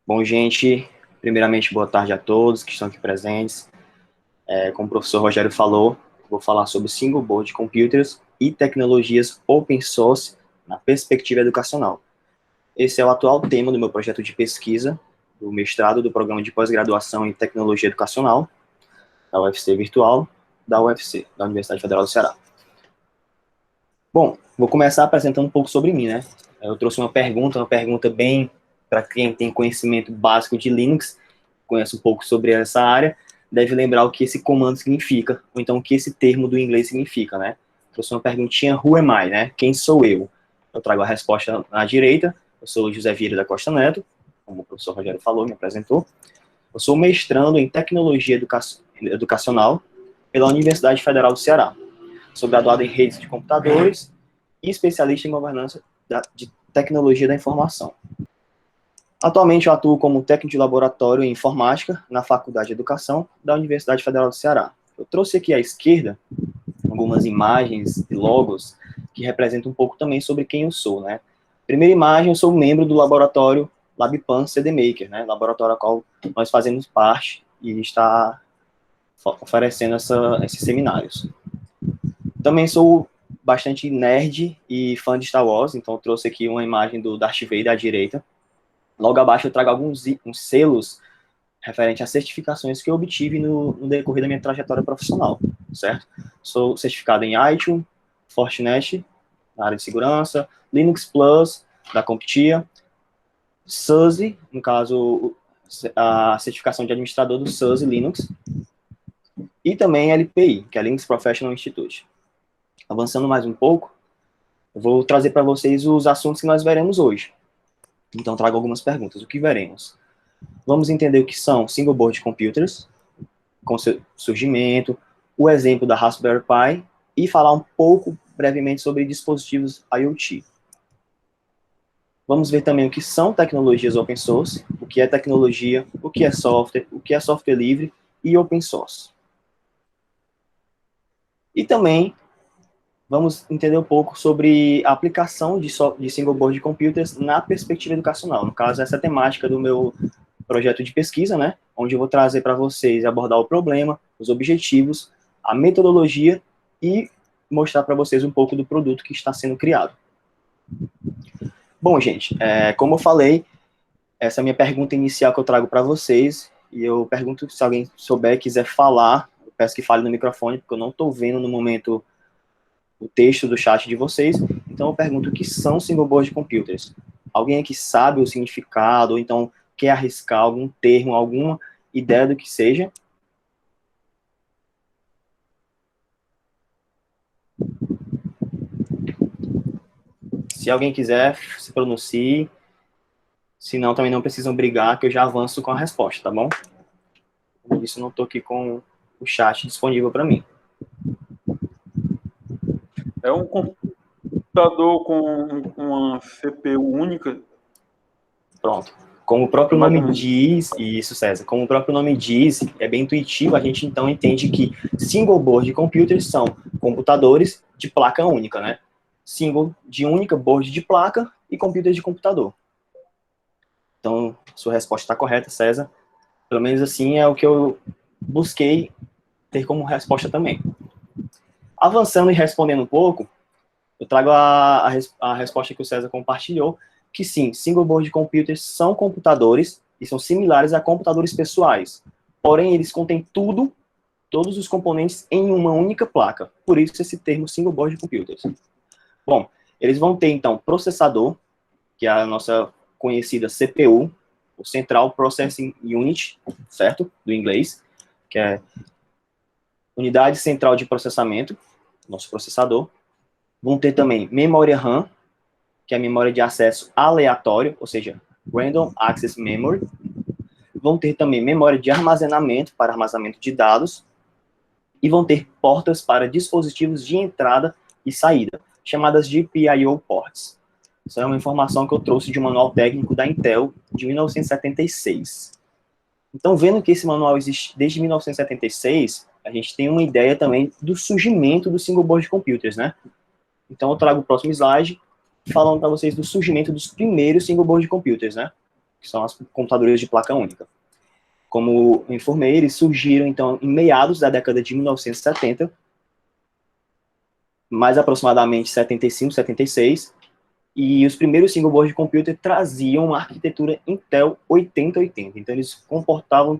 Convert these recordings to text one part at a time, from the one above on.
Bom, gente, primeiramente, boa tarde a todos que estão aqui presentes. Como o professor Rogério falou, vou falar sobre Single Board Computers e tecnologias open source na perspectiva educacional. Esse é o atual tema do meu projeto de pesquisa, do mestrado do programa de pós-graduação em tecnologia educacional, da UFC Virtual, da UFC, da Universidade Federal do Ceará. Bom, vou começar apresentando um pouco sobre mim, né? Eu trouxe uma pergunta bem para quem tem conhecimento básico de Linux, conhece um pouco sobre essa área, deve lembrar o que esse comando significa, ou então o que esse termo do inglês significa, né? Trouxe uma perguntinha, who am I, né? Quem sou eu? Eu trago a resposta à direita, eu sou José Vieira da Costa Neto, como o professor Rogério falou, me apresentou. Eu sou mestrando em tecnologia educacional pela Universidade Federal do Ceará. Sou graduado em redes de computadores e especialista em governança de tecnologia da informação. Atualmente eu atuo como técnico de laboratório em informática na Faculdade de Educação da Universidade Federal do Ceará. Eu trouxe aqui à esquerda algumas imagens e logos que representam um pouco também sobre quem eu sou, né? Primeira imagem, eu sou membro do laboratório LabPan CDMaker, né? Laboratório ao qual nós fazemos parte e está oferecendo esses seminários. Também sou bastante nerd e fã de Star Wars, então eu trouxe aqui uma imagem do Darth Vader à direita. Logo abaixo eu trago alguns selos referentes a certificações que eu obtive no decorrer da minha trajetória profissional, certo? Sou certificado em iTunes, Fortinet, na área de segurança, Linux Plus, da CompTIA, SUSE, no caso, a certificação de administrador do SUSE Linux, e também LPI, que é Linux Professional Institute. Avançando mais um pouco, eu vou trazer para vocês os assuntos que nós veremos hoje. Então, trago algumas perguntas. O que veremos? Vamos entender o que são Single Board Computers, com seu surgimento, o exemplo da Raspberry Pi, e falar um pouco, brevemente, sobre dispositivos IoT. Vamos ver também o que são tecnologias open source, o que é tecnologia, o que é software livre e open source. E também vamos entender um pouco sobre a aplicação de Single Board Computers na perspectiva educacional. No caso, essa é a temática do meu projeto de pesquisa, né, onde eu vou trazer para vocês abordar o problema, os objetivos, a metodologia e mostrar para vocês um pouco do produto que está sendo criado. Bom, gente, como eu falei, essa é a minha pergunta inicial que eu trago para vocês, e eu pergunto se alguém souber, quiser falar, eu peço que fale no microfone, porque eu não estou vendo no momento o texto do chat de vocês, então eu pergunto o que são Single Board Computers. Alguém aqui sabe o significado, ou então quer arriscar algum termo, alguma ideia do que seja? Se alguém quiser, se pronuncie. Se não, também não precisam brigar, que eu já avanço com a resposta, tá bom? Como eu disse, eu não estou aqui com o chat disponível para mim. É um computador com uma CPU única. Pronto. Como o próprio nome diz, isso, César, como o próprio nome diz, é bem intuitivo, a gente então entende que single board computers são computadores de placa única, né? Single de única, board de placa e computer de computador. Então, sua resposta está correta, César. Pelo menos assim é o que eu busquei ter como resposta também. Avançando e respondendo um pouco, eu trago a resposta que o César compartilhou, que sim, single board computers são computadores e são similares a computadores pessoais. Porém, eles contêm todos os componentes em uma única placa. Por isso esse termo single board computers. Bom, eles vão ter então processador, que é a nossa conhecida CPU, o Central Processing Unit, certo? Do inglês, que é unidade central de processamento, nosso processador. Vão ter também memória RAM, que é a memória de acesso aleatório, ou seja, Random Access Memory. Vão ter também memória de armazenamento, para armazenamento de dados. E vão ter portas para dispositivos de entrada e saída, chamadas de PIO ports. Isso é uma informação que eu trouxe de um manual técnico da Intel, de 1976. Então, vendo que esse manual existe desde 1976, a gente tem uma ideia também do surgimento dos single board computers, né? Então, eu trago o próximo slide, falando para vocês do surgimento dos primeiros single board computers, né? que são as computadoras de placa única. Como eu informei, eles surgiram, então, em meados da década de 1970, mais aproximadamente 75, 76, e os primeiros single board computer traziam uma arquitetura Intel 8080. Então, eles comportavam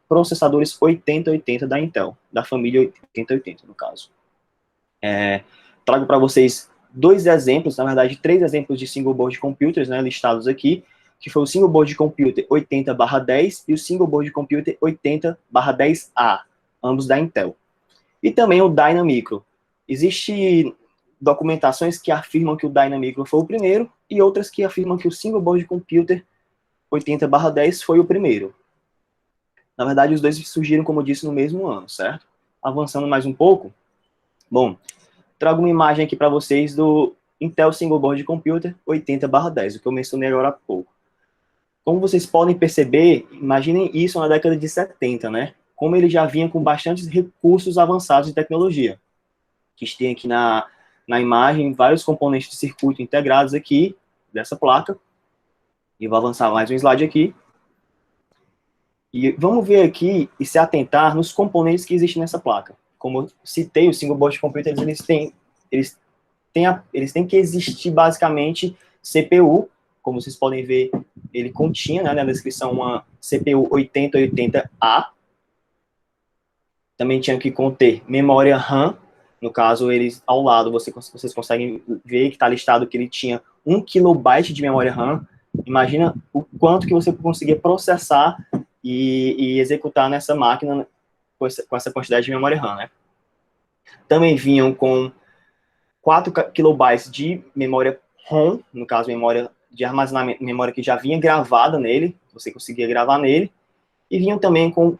processadores 8080 da Intel, da família 8080, no caso. Trago para vocês dois exemplos, na verdade, três exemplos de single board computers, né, listados aqui, que foi o single board computer 80/10 e o single board computer 80/10A, ambos da Intel. E também o Dynamicro. Existem documentações que afirmam que o Dynamicro foi o primeiro e outras que afirmam que o single board computer 80/10 foi o primeiro. Na verdade, os dois surgiram, como eu disse, no mesmo ano, certo? Avançando mais um pouco, bom, trago uma imagem aqui para vocês do Intel Single Board Computer 80/10, o que eu mencionei agora há pouco. Como vocês podem perceber, imaginem isso na década de 70, né? Como ele já vinha com bastantes recursos avançados de tecnologia. A gente tem aqui na imagem vários componentes de circuito integrados aqui, dessa placa. E vou avançar mais um slide aqui. E vamos ver aqui e se atentar nos componentes que existem nessa placa. Como eu citei, os single board computers, eles têm que existir basicamente CPU. Como vocês podem ver, ele continha, né, na descrição uma CPU 8080A. Também tinha que conter memória RAM. No caso, eles ao lado, vocês conseguem ver que está listado que ele tinha 1 KB de memória RAM. Imagina o quanto que você conseguia processar e executar nessa máquina com essa quantidade de memória RAM, né? Também vinham com 4 KB de memória ROM, no caso, memória de armazenamento, memória que já vinha gravada nele, você conseguia gravar nele, e vinham também com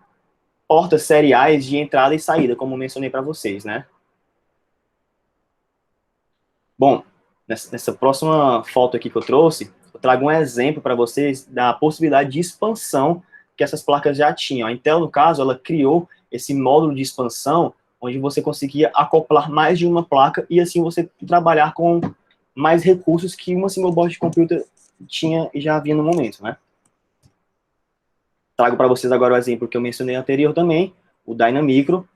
portas seriais de entrada e saída, como mencionei para vocês, né? Bom, nessa próxima foto aqui que eu trouxe, eu trago um exemplo para vocês da possibilidade de expansão que essas placas já tinham. A Intel, no caso, ela criou esse módulo de expansão, onde você conseguia acoplar mais de uma placa e assim você trabalhar com mais recursos que uma single board computer tinha e já havia no momento, né? Trago para vocês agora o exemplo que eu mencionei anterior também, o Dynamicro,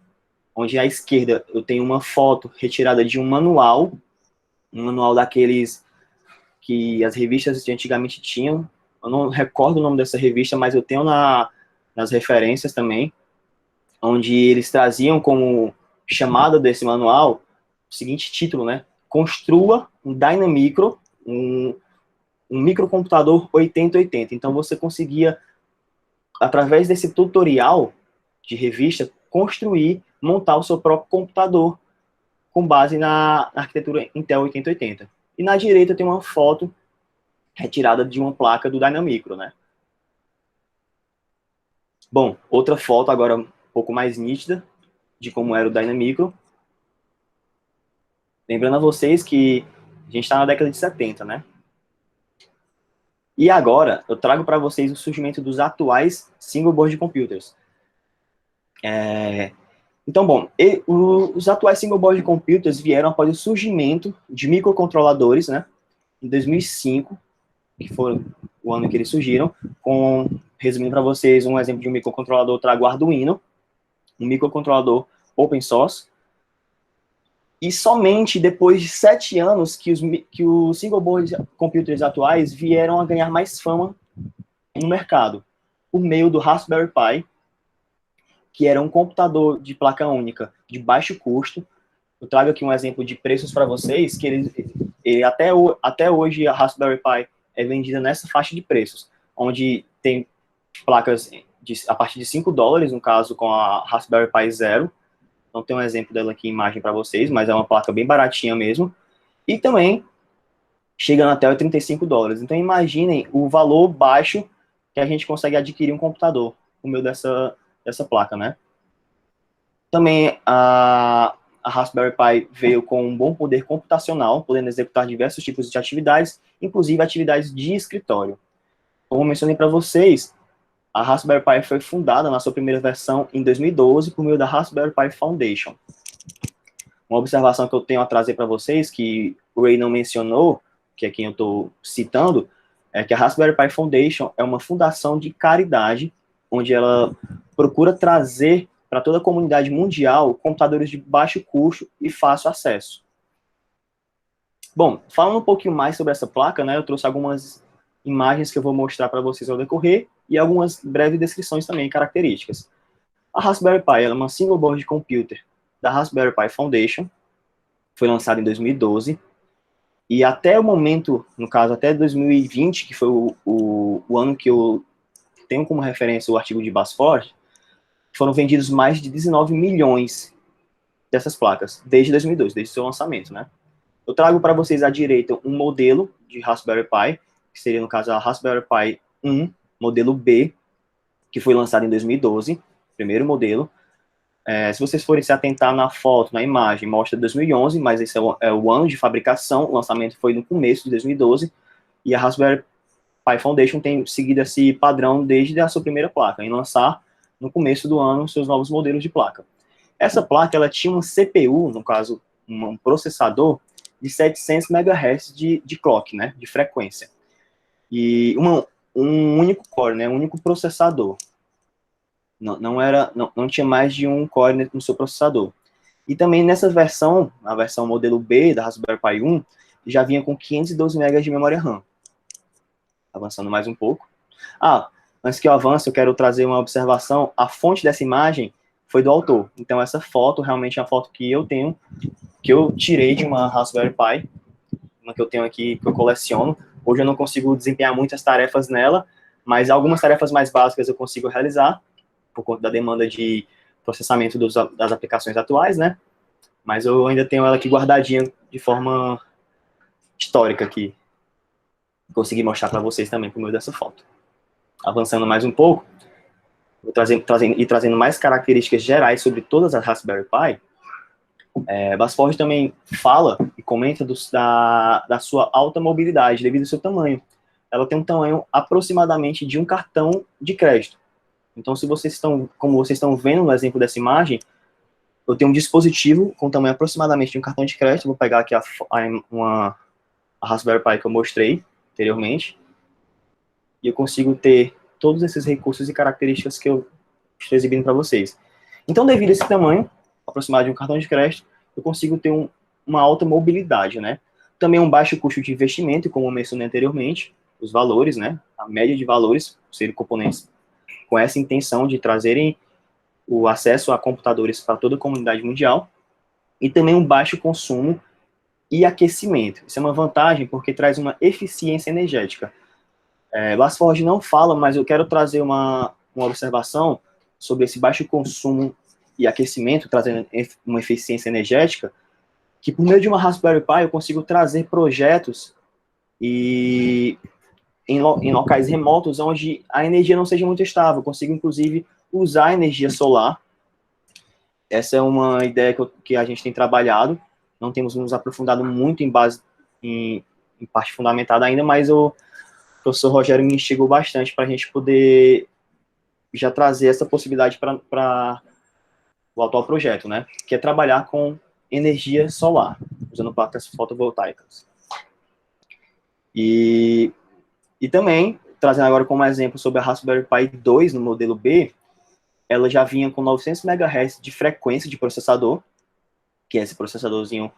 onde à esquerda eu tenho uma foto retirada de um manual daqueles que as revistas de antigamente tinham. Eu não recordo o nome dessa revista, mas eu tenho nas referências também, onde eles traziam como chamada desse manual o seguinte título, né? Construa um Dynamicro, um microcomputador 8080. Então você conseguia, através desse tutorial de revista, construir, montar o seu próprio computador com base na arquitetura Intel 8080. E na direita tem uma foto retirada de uma placa do Dynamicro, né? Bom, outra foto agora um pouco mais nítida de como era o Dynamicro. Lembrando a vocês que a gente está na década de 70, né? E agora eu trago para vocês o surgimento dos atuais single board computers. Então, bom, os atuais single board computers vieram após o surgimento de microcontroladores, né? Em 2005, que foi o ano que eles surgiram, resumindo para vocês um exemplo de um microcontrolador, eu trago o Arduino, um microcontrolador open source, e somente depois de 7 anos que os single board computers atuais vieram a ganhar mais fama no mercado, por meio do Raspberry Pi, que era um computador de placa única de baixo custo. Eu trago aqui um exemplo de preços para vocês, que até hoje a Raspberry Pi é vendida nessa faixa de preços, onde tem placas a partir de $5, no caso com a Raspberry Pi Zero. Não tem um exemplo dela aqui em imagem para vocês, mas é uma placa bem baratinha mesmo. E também chegando até $35. Então imaginem o valor baixo que a gente consegue adquirir um computador por meio dessa placa, né? Também a Raspberry Pi veio com um bom poder computacional, podendo executar diversos tipos de atividades, inclusive atividades de escritório. Como eu mencionei para vocês, a Raspberry Pi foi fundada na sua primeira versão em 2012 por meio da Raspberry Pi Foundation. Uma observação que eu tenho a trazer para vocês, que o Ray não mencionou, que é quem eu estou citando, é que a Raspberry Pi Foundation é uma fundação de caridade, onde ela procura trazer para toda a comunidade mundial computadores de baixo custo e fácil acesso. Bom, falando um pouquinho mais sobre essa placa, né, eu trouxe algumas imagens que eu vou mostrar para vocês ao decorrer e algumas breves descrições também, características. A Raspberry Pi ela é uma single board computer da Raspberry Pi Foundation, foi lançada em 2012, e até o momento, no caso, até 2020, que foi o ano que eu tenho como referência o artigo de Basford, foram vendidos mais de 19 milhões dessas placas, desde 2012, desde o seu lançamento, né? Eu trago para vocês à direita um modelo de Raspberry Pi, que seria, no caso, a Raspberry Pi 1, modelo B, que foi lançado em 2012, primeiro modelo. Se vocês forem se atentar na foto, na imagem, mostra 2011, mas esse é o ano de fabricação, o lançamento foi no começo de 2012, e a Raspberry Pi Foundation tem seguido esse padrão desde a sua primeira placa, em lançar no começo do ano seus novos modelos de placa. Essa placa, ela tinha um CPU, no caso, um processador, de 700 MHz de clock, né, de frequência. E um único core, né, um único processador. Não tinha mais de um core no seu processador. E também nessa versão, a versão modelo B da Raspberry Pi 1, já vinha com 512 MB de memória RAM. Avançando mais um pouco. Antes que eu avance, eu quero trazer uma observação. A fonte dessa imagem foi do autor. Então, essa foto realmente é uma foto que eu tenho, que eu tirei de uma Raspberry Pi, uma que eu tenho aqui, que eu coleciono. Hoje eu não consigo desempenhar muitas tarefas nela, mas algumas tarefas mais básicas eu consigo realizar, por conta da demanda de processamento das aplicações atuais, né? Mas eu ainda tenho ela aqui guardadinha de forma histórica aqui. Consegui mostrar para vocês também por meio dessa foto. Avançando mais um pouco, vou trazendo mais características gerais sobre todas as Raspberry Pi. Basford também fala e comenta da sua alta mobilidade devido ao seu tamanho. Ela tem um tamanho aproximadamente de um cartão de crédito. Então, como vocês estão vendo no exemplo dessa imagem, eu tenho um dispositivo com tamanho aproximadamente de um cartão de crédito. Vou pegar aqui a Raspberry Pi que eu mostrei anteriormente. E eu consigo ter todos esses recursos e características que eu estou exibindo para vocês. Então, devido a esse tamanho, aproximado de um cartão de crédito, eu consigo ter uma alta mobilidade, né? Também um baixo custo de investimento, como eu mencionei anteriormente, os valores, né? A média de valores, serem componentes com essa intenção de trazerem o acesso a computadores para toda a comunidade mundial, e também um baixo consumo e aquecimento. Isso é uma vantagem porque traz uma eficiência energética. Basford não fala, mas eu quero trazer uma observação sobre esse baixo consumo e aquecimento, trazendo uma eficiência energética, que por meio de uma Raspberry Pi eu consigo trazer projetos em locais remotos onde a energia não seja muito estável. Eu consigo, inclusive, usar a energia solar. Essa é uma ideia que a gente tem trabalhado. Não temos nos aprofundado muito em parte fundamentada ainda, mas o professor Rogério me instigou bastante para a gente poder já trazer essa possibilidade para o atual projeto, né? Que é trabalhar com energia solar, usando placas fotovoltaicas. E também, trazendo agora como exemplo sobre a Raspberry Pi 2 no modelo B, ela já vinha com 900 MHz de frequência de processador, que é esse processadorzinho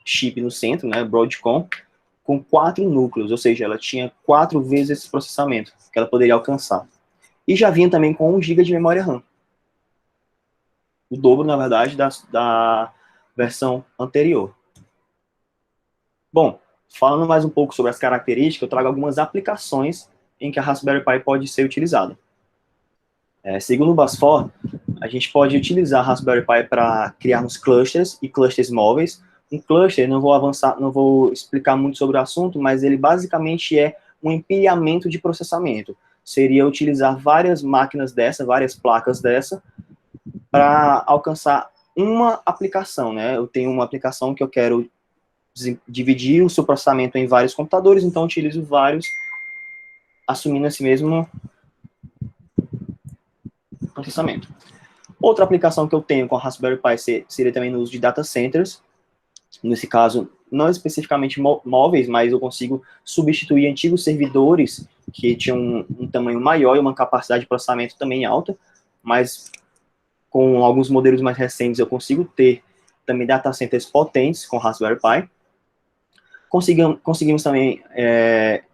chip no centro, né, Broadcom, com 4 núcleos, ou seja, ela tinha 4 vezes esse processamento que ela poderia alcançar. E já vinha também com 1 GB de memória RAM. O dobro, na verdade, da versão anterior. Bom, falando mais um pouco sobre as características, eu trago algumas aplicações em que a Raspberry Pi pode ser utilizada. Segundo o Basford, a gente pode utilizar a Raspberry Pi para criarmos clusters e clusters móveis. Um cluster, não vou explicar muito sobre o assunto, mas ele basicamente é um empilhamento de processamento. Seria utilizar várias máquinas várias placas para alcançar uma aplicação, né? Eu tenho uma aplicação que eu quero dividir o seu processamento em vários computadores, então eu utilizo vários, assumindo esse mesmo processamento. Outra aplicação que eu tenho com a Raspberry Pi seria também no uso de data centers. Nesse caso, não especificamente móveis, mas eu consigo substituir antigos servidores que tinham um tamanho maior e uma capacidade de processamento também alta, mas com alguns modelos mais recentes eu consigo ter também data centers potentes com Raspberry Pi. Conseguimos também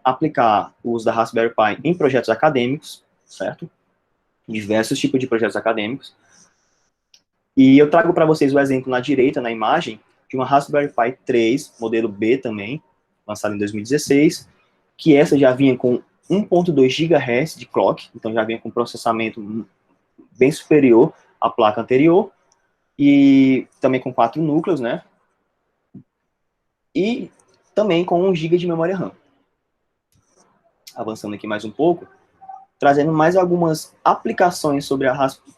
aplicar o uso da Raspberry Pi em projetos acadêmicos, certo? Diversos tipos de projetos acadêmicos. E eu trago para vocês o exemplo na direita, na imagem, de uma Raspberry Pi 3, modelo B também, lançada em 2016, que essa já vinha com 1.2 GHz de clock, então já vinha com processamento bem superior à placa anterior, e também com 4 núcleos, né? E também com 1 GB de memória RAM. Avançando aqui mais um pouco, trazendo mais algumas aplicações sobre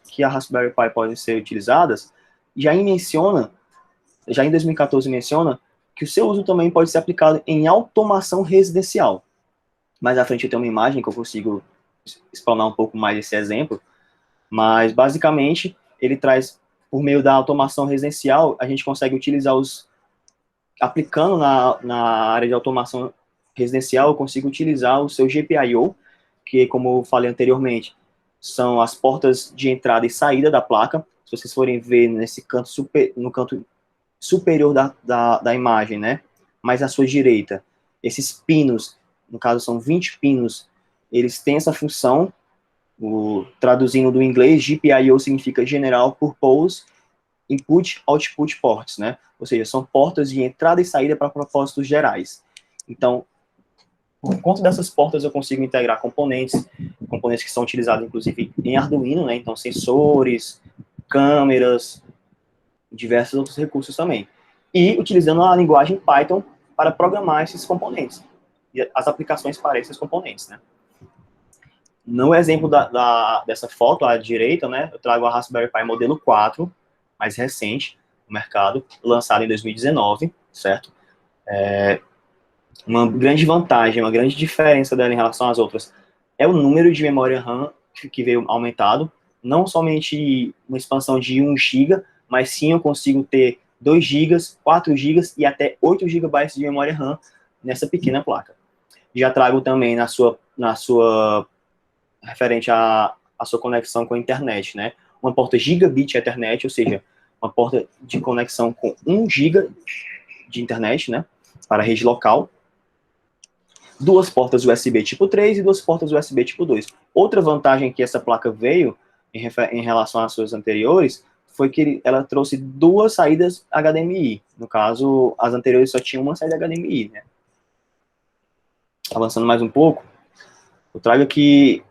que a Raspberry Pi podem ser utilizadas, já em 2014 menciona que o seu uso também pode ser aplicado em automação residencial. Mais à frente eu tenho uma imagem que eu consigo explanar um pouco mais esse exemplo, mas basicamente ele traz, por meio da automação residencial, a gente consegue utilizar aplicando na área de automação residencial, eu consigo utilizar o seu GPIO, que, como eu falei anteriormente, são as portas de entrada e saída da placa. Se vocês forem ver nesse canto no canto superior da imagem, né, mais à sua direita, esses pinos, no caso são 20 pinos, eles têm essa função, traduzindo do inglês, GPIO significa General Purpose Input Output Ports, né, ou seja, são portas de entrada e saída para propósitos gerais. Então, por conta dessas portas, eu consigo integrar componentes que são utilizados, inclusive, em Arduino, né? Então, sensores, câmeras, diversos outros recursos também. E utilizando a linguagem Python para programar esses componentes. E as aplicações para esses componentes, né? No exemplo dessa foto à direita, né? Eu trago a Raspberry Pi modelo 4, mais recente, no mercado, lançado em 2019, certo? Uma grande vantagem, uma grande diferença dela em relação às outras é o número de memória RAM que veio aumentado, não somente uma expansão de 1 GB, mas sim eu consigo ter 2 GB, 4 GB e até 8 GB de memória RAM nessa pequena placa. Já trago também na sua referente à sua conexão com a internet, né? Uma porta Gigabit Ethernet, ou seja, uma porta de conexão com 1 GB de internet, né? Para a rede local. 2 portas USB tipo 3 e 2 portas USB tipo 2. Outra vantagem que essa placa veio em relação às suas anteriores foi que ela trouxe 2 saídas HDMI. No caso, as anteriores só tinham uma saída HDMI, né? Avançando mais um pouco, eu trago aqui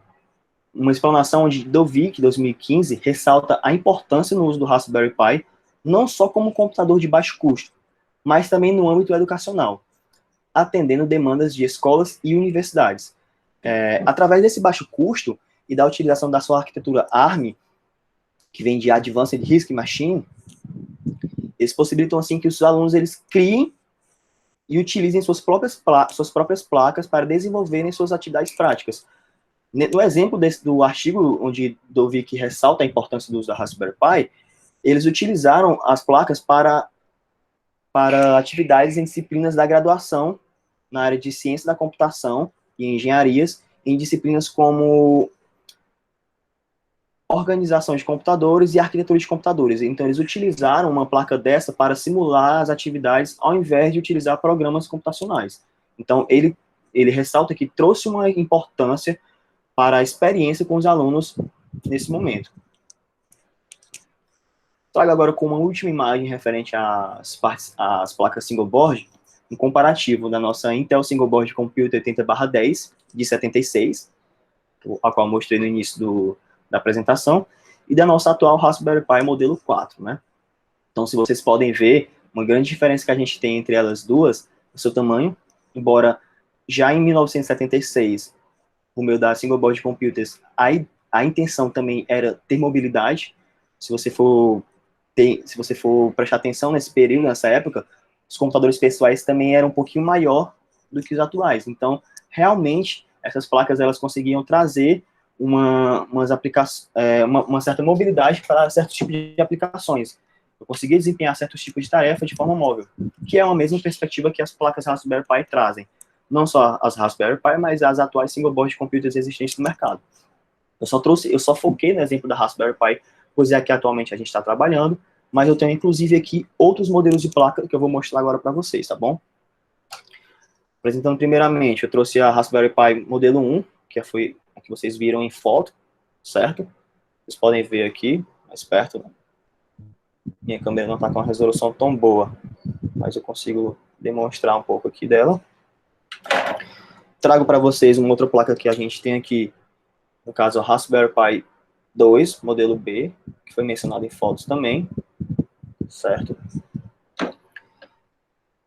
uma explanação onde Dovik, 2015, ressalta a importância no uso do Raspberry Pi, não só como computador de baixo custo, mas também no âmbito educacional, atendendo demandas de escolas e universidades. Através desse baixo custo e da utilização da sua arquitetura ARM, que vem de Advanced RISC Machine, eles possibilitam assim que os alunos eles criem e utilizem suas próprias placas para desenvolverem suas atividades práticas. No exemplo do artigo onde Dovik ressalta a importância do uso da Raspberry Pi, eles utilizaram as placas para atividades em disciplinas da graduação na área de ciência da computação e engenharias, em disciplinas como organização de computadores e arquitetura de computadores. Então, eles utilizaram uma placa dessa para simular as atividades, ao invés de utilizar programas computacionais. Então, ele ressalta que trouxe uma importância para a experiência com os alunos nesse momento. Trago agora com uma última imagem referente às placas single board, um comparativo da nossa Intel Single Board Computer 80/10, de 76, a qual mostrei no início da apresentação, e da nossa atual Raspberry Pi modelo 4, né? Então, se vocês podem ver, uma grande diferença que a gente tem entre elas duas, o seu tamanho, embora já em 1976, por meio da Single Board Computers, a intenção também era ter mobilidade. Se você for prestar atenção nesse período, nessa época, os computadores pessoais também eram um pouquinho maior do que os atuais. Então, realmente, essas placas elas conseguiam trazer uma certa mobilidade para certos tipos de aplicações. eu conseguia desempenhar certos tipos de tarefa de forma móvel, que é a mesma perspectiva que as placas Raspberry Pi trazem. Não só as Raspberry Pi, mas as atuais single board computers existentes no mercado. Eu só foquei no exemplo da Raspberry Pi, pois é a que atualmente a gente está trabalhando, mas eu tenho inclusive aqui outros modelos de placa que eu vou mostrar agora para vocês, tá bom? Apresentando primeiramente, eu trouxe a Raspberry Pi modelo 1, que foi a que vocês viram em foto, certo? Vocês podem ver aqui, mais perto, né? Minha câmera não está com uma resolução tão boa, mas eu consigo demonstrar um pouco aqui dela. Trago para vocês uma outra placa que a gente tem aqui, no caso a Raspberry Pi 2, modelo B, que foi mencionado em fotos também, certo?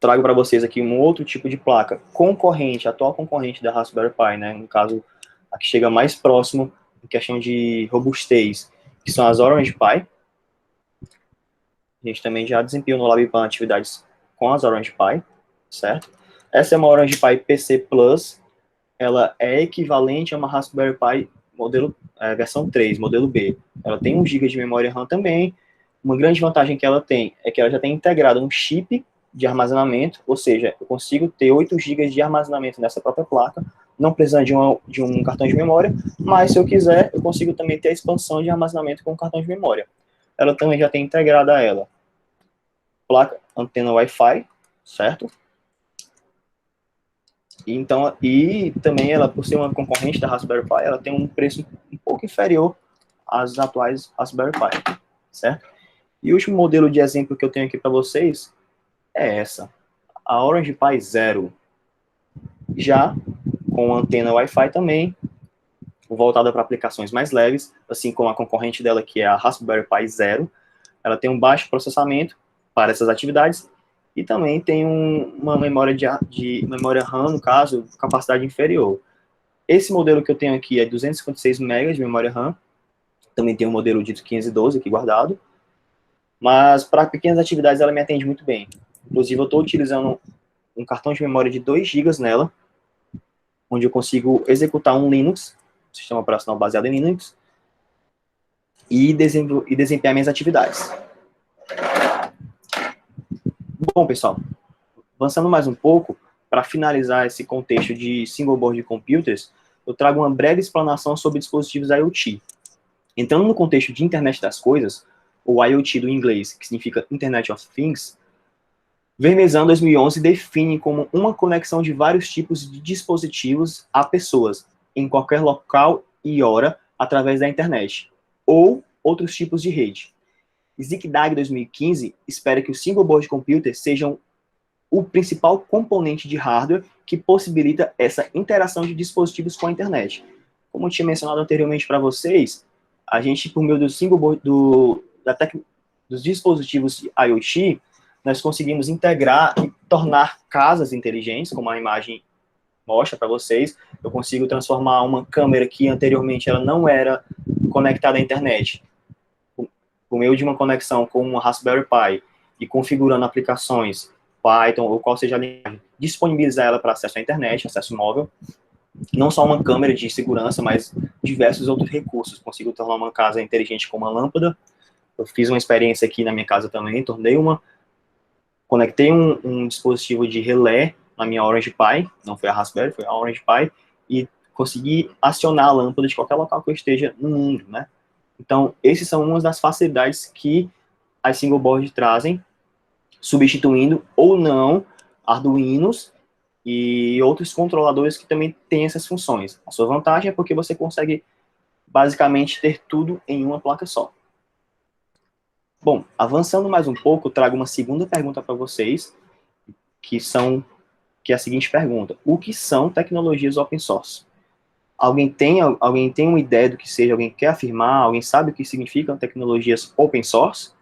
Trago para vocês aqui um outro tipo de placa concorrente, atual concorrente da Raspberry Pi, né? No caso, a que chega mais próximo em questão de robustez, que são as Orange Pi. A gente também já desempenhou no LabPan atividades com as Orange Pi, certo? Essa é uma Orange Pi PC Plus, ela é equivalente a uma Raspberry Pi modelo, versão 3, modelo B. Ela tem 1 GB de memória RAM também. Uma grande vantagem que ela tem é que ela já tem integrado um chip de armazenamento, ou seja, eu consigo ter 8 GB de armazenamento nessa própria placa, não precisando de um cartão de memória, mas se eu quiser, eu consigo também ter a expansão de armazenamento com o cartão de memória. Ela também já tem integrada a ela placa, antena Wi-Fi, certo? Então, e também ela, por ser uma concorrente da Raspberry Pi, ela tem um preço um pouco inferior às atuais Raspberry Pi, certo? E o último modelo de exemplo que eu tenho aqui para vocês é essa, a Orange Pi Zero, já com antena Wi-Fi também, voltada para aplicações mais leves, assim como a concorrente dela, que é a Raspberry Pi Zero. Ela tem um baixo processamento para essas atividades e também tem uma memória de memória RAM, no caso, capacidade inferior. Esse modelo que eu tenho aqui é 256 MB de memória RAM, também tem um modelo de 512 aqui guardado, mas para pequenas atividades ela me atende muito bem. Inclusive eu estou utilizando um cartão de memória de 2 GB nela, onde eu consigo executar um Linux, sistema operacional baseado em Linux, e desempenhar minhas atividades. Bom, pessoal, avançando mais um pouco, para finalizar esse contexto de single board computers, eu trago uma breve explanação sobre dispositivos IoT. Entrando no contexto de Internet das Coisas, ou IoT do inglês, que significa Internet of Things, Vermesan 2011 define como uma conexão de vários tipos de dispositivos a pessoas, em qualquer local e hora, através da internet, ou outros tipos de rede. ZigDag 2015 espera que os single board computers sejam o principal componente de hardware que possibilita essa interação de dispositivos com a internet. Como eu tinha mencionado anteriormente para vocês, a gente, por meio do single board, dos dispositivos IoT, nós conseguimos integrar e tornar casas inteligentes, como a imagem mostra para vocês. Eu consigo transformar uma câmera que anteriormente ela não era conectada à internet, por meio de uma conexão com uma Raspberry Pi e configurando aplicações Python ou qual seja a linguagem, disponibilizar ela para acesso à internet, acesso móvel, não só uma câmera de segurança, mas diversos outros recursos. Consigo tornar uma casa inteligente com uma lâmpada. Eu fiz uma experiência aqui na minha casa também, conectei um dispositivo de relé na minha Orange Pi, não foi a Raspberry, foi a Orange Pi, e consegui acionar a lâmpada de qualquer local que eu esteja no mundo, né? Então, esses são umas das facilidades que as single board trazem, substituindo ou não Arduinos e outros controladores que também têm essas funções. A sua vantagem é porque você consegue basicamente ter tudo em uma placa só. Bom, avançando mais um pouco, trago uma segunda pergunta para vocês, que é a seguinte pergunta: o que são tecnologias open source? Alguém tem uma ideia do que seja? Alguém quer afirmar? Alguém sabe o que significam tecnologias open source?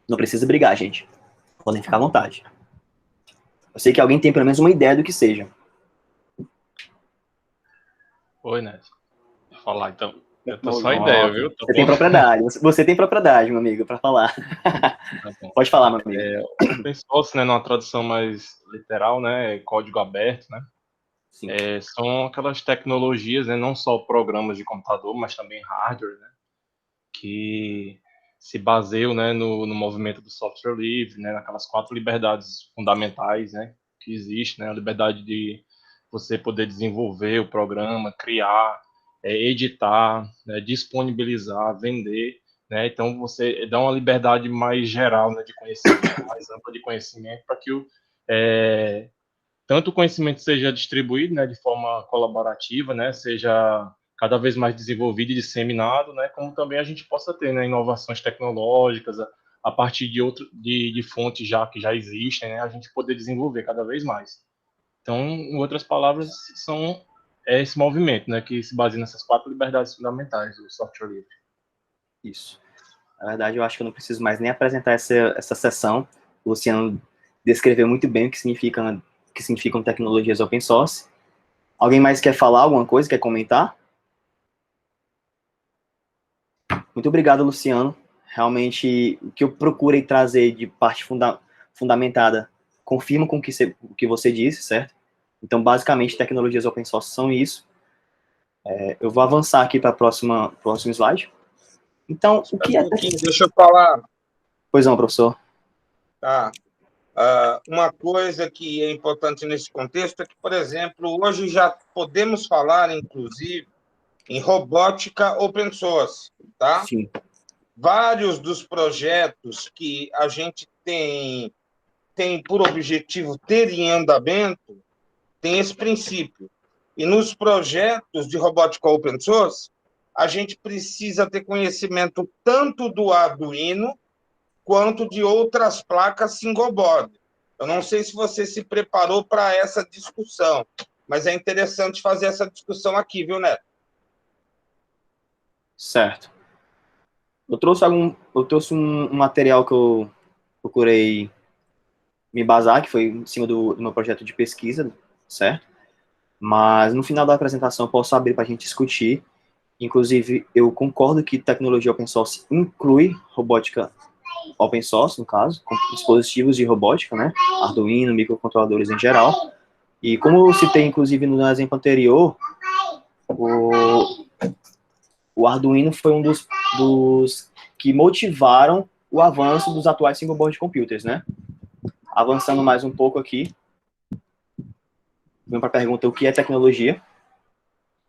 Não precisa brigar, gente. Podem ficar à vontade. Eu sei que alguém tem pelo menos uma ideia do que seja. Oi, Neto. Vou falar, então. Eu tô só ideia, viu? Você tem propriedade. Você tem propriedade, meu amigo, para falar. Tá bom. Pode falar, meu amigo. Open source, né, numa tradução mais literal, né, é código aberto, né? Sim. São aquelas tecnologias, né, não só programas de computador, mas também hardware, né, que se baseiam, né, no movimento do software livre, né, naquelas 4 liberdades fundamentais, né, que existe, né, a liberdade de você poder desenvolver o programa, criar, editar, né, disponibilizar, vender, né, então você dá uma liberdade mais geral, né, de conhecimento, mais ampla de conhecimento, para que tanto o conhecimento seja distribuído, né, de forma colaborativa, né, seja cada vez mais desenvolvido e disseminado, né, como também a gente possa ter, né, inovações tecnológicas a partir de fontes que já existem, né, a gente poder desenvolver cada vez mais. Então, em outras palavras, é esse movimento, né, que se baseia nessas 4 liberdades fundamentais do software livre. Isso. Na verdade, eu acho que eu não preciso mais nem apresentar essa sessão. O Luciano descreveu muito bem o que significam tecnologias open source. Alguém mais quer falar alguma coisa, quer comentar? Muito obrigado, Luciano. Realmente, o que eu procurei trazer de parte fundamentada confirma com o que você disse, certo? Então, basicamente, tecnologias open source são isso. Eu vou avançar aqui para próximo slide. Então, o que é... Deixa eu falar. Pois não, professor. Tá. Uma coisa que é importante nesse contexto é que, por exemplo, hoje já podemos falar, inclusive, em robótica open source, tá? Sim. Vários dos projetos que a gente tem por objetivo ter em andamento tem esse princípio. E nos projetos de robótica open source, a gente precisa ter conhecimento tanto do Arduino quanto de outras placas single board. Eu não sei se você se preparou para essa discussão, mas é interessante fazer essa discussão aqui, viu, Neto? Certo. Eu trouxe um material que eu procurei me embasar, que foi em cima do meu projeto de pesquisa, certo? Mas no final da apresentação eu posso abrir para a gente discutir. Inclusive, eu concordo que tecnologia open source inclui robótica open source, no caso, com dispositivos de robótica, né? Arduino, microcontroladores em geral. E como eu citei, inclusive, no exemplo anterior, o Arduino foi um dos que motivaram o avanço dos atuais single board computers, né? Avançando mais um pouco aqui, vamos para a pergunta: o que é tecnologia?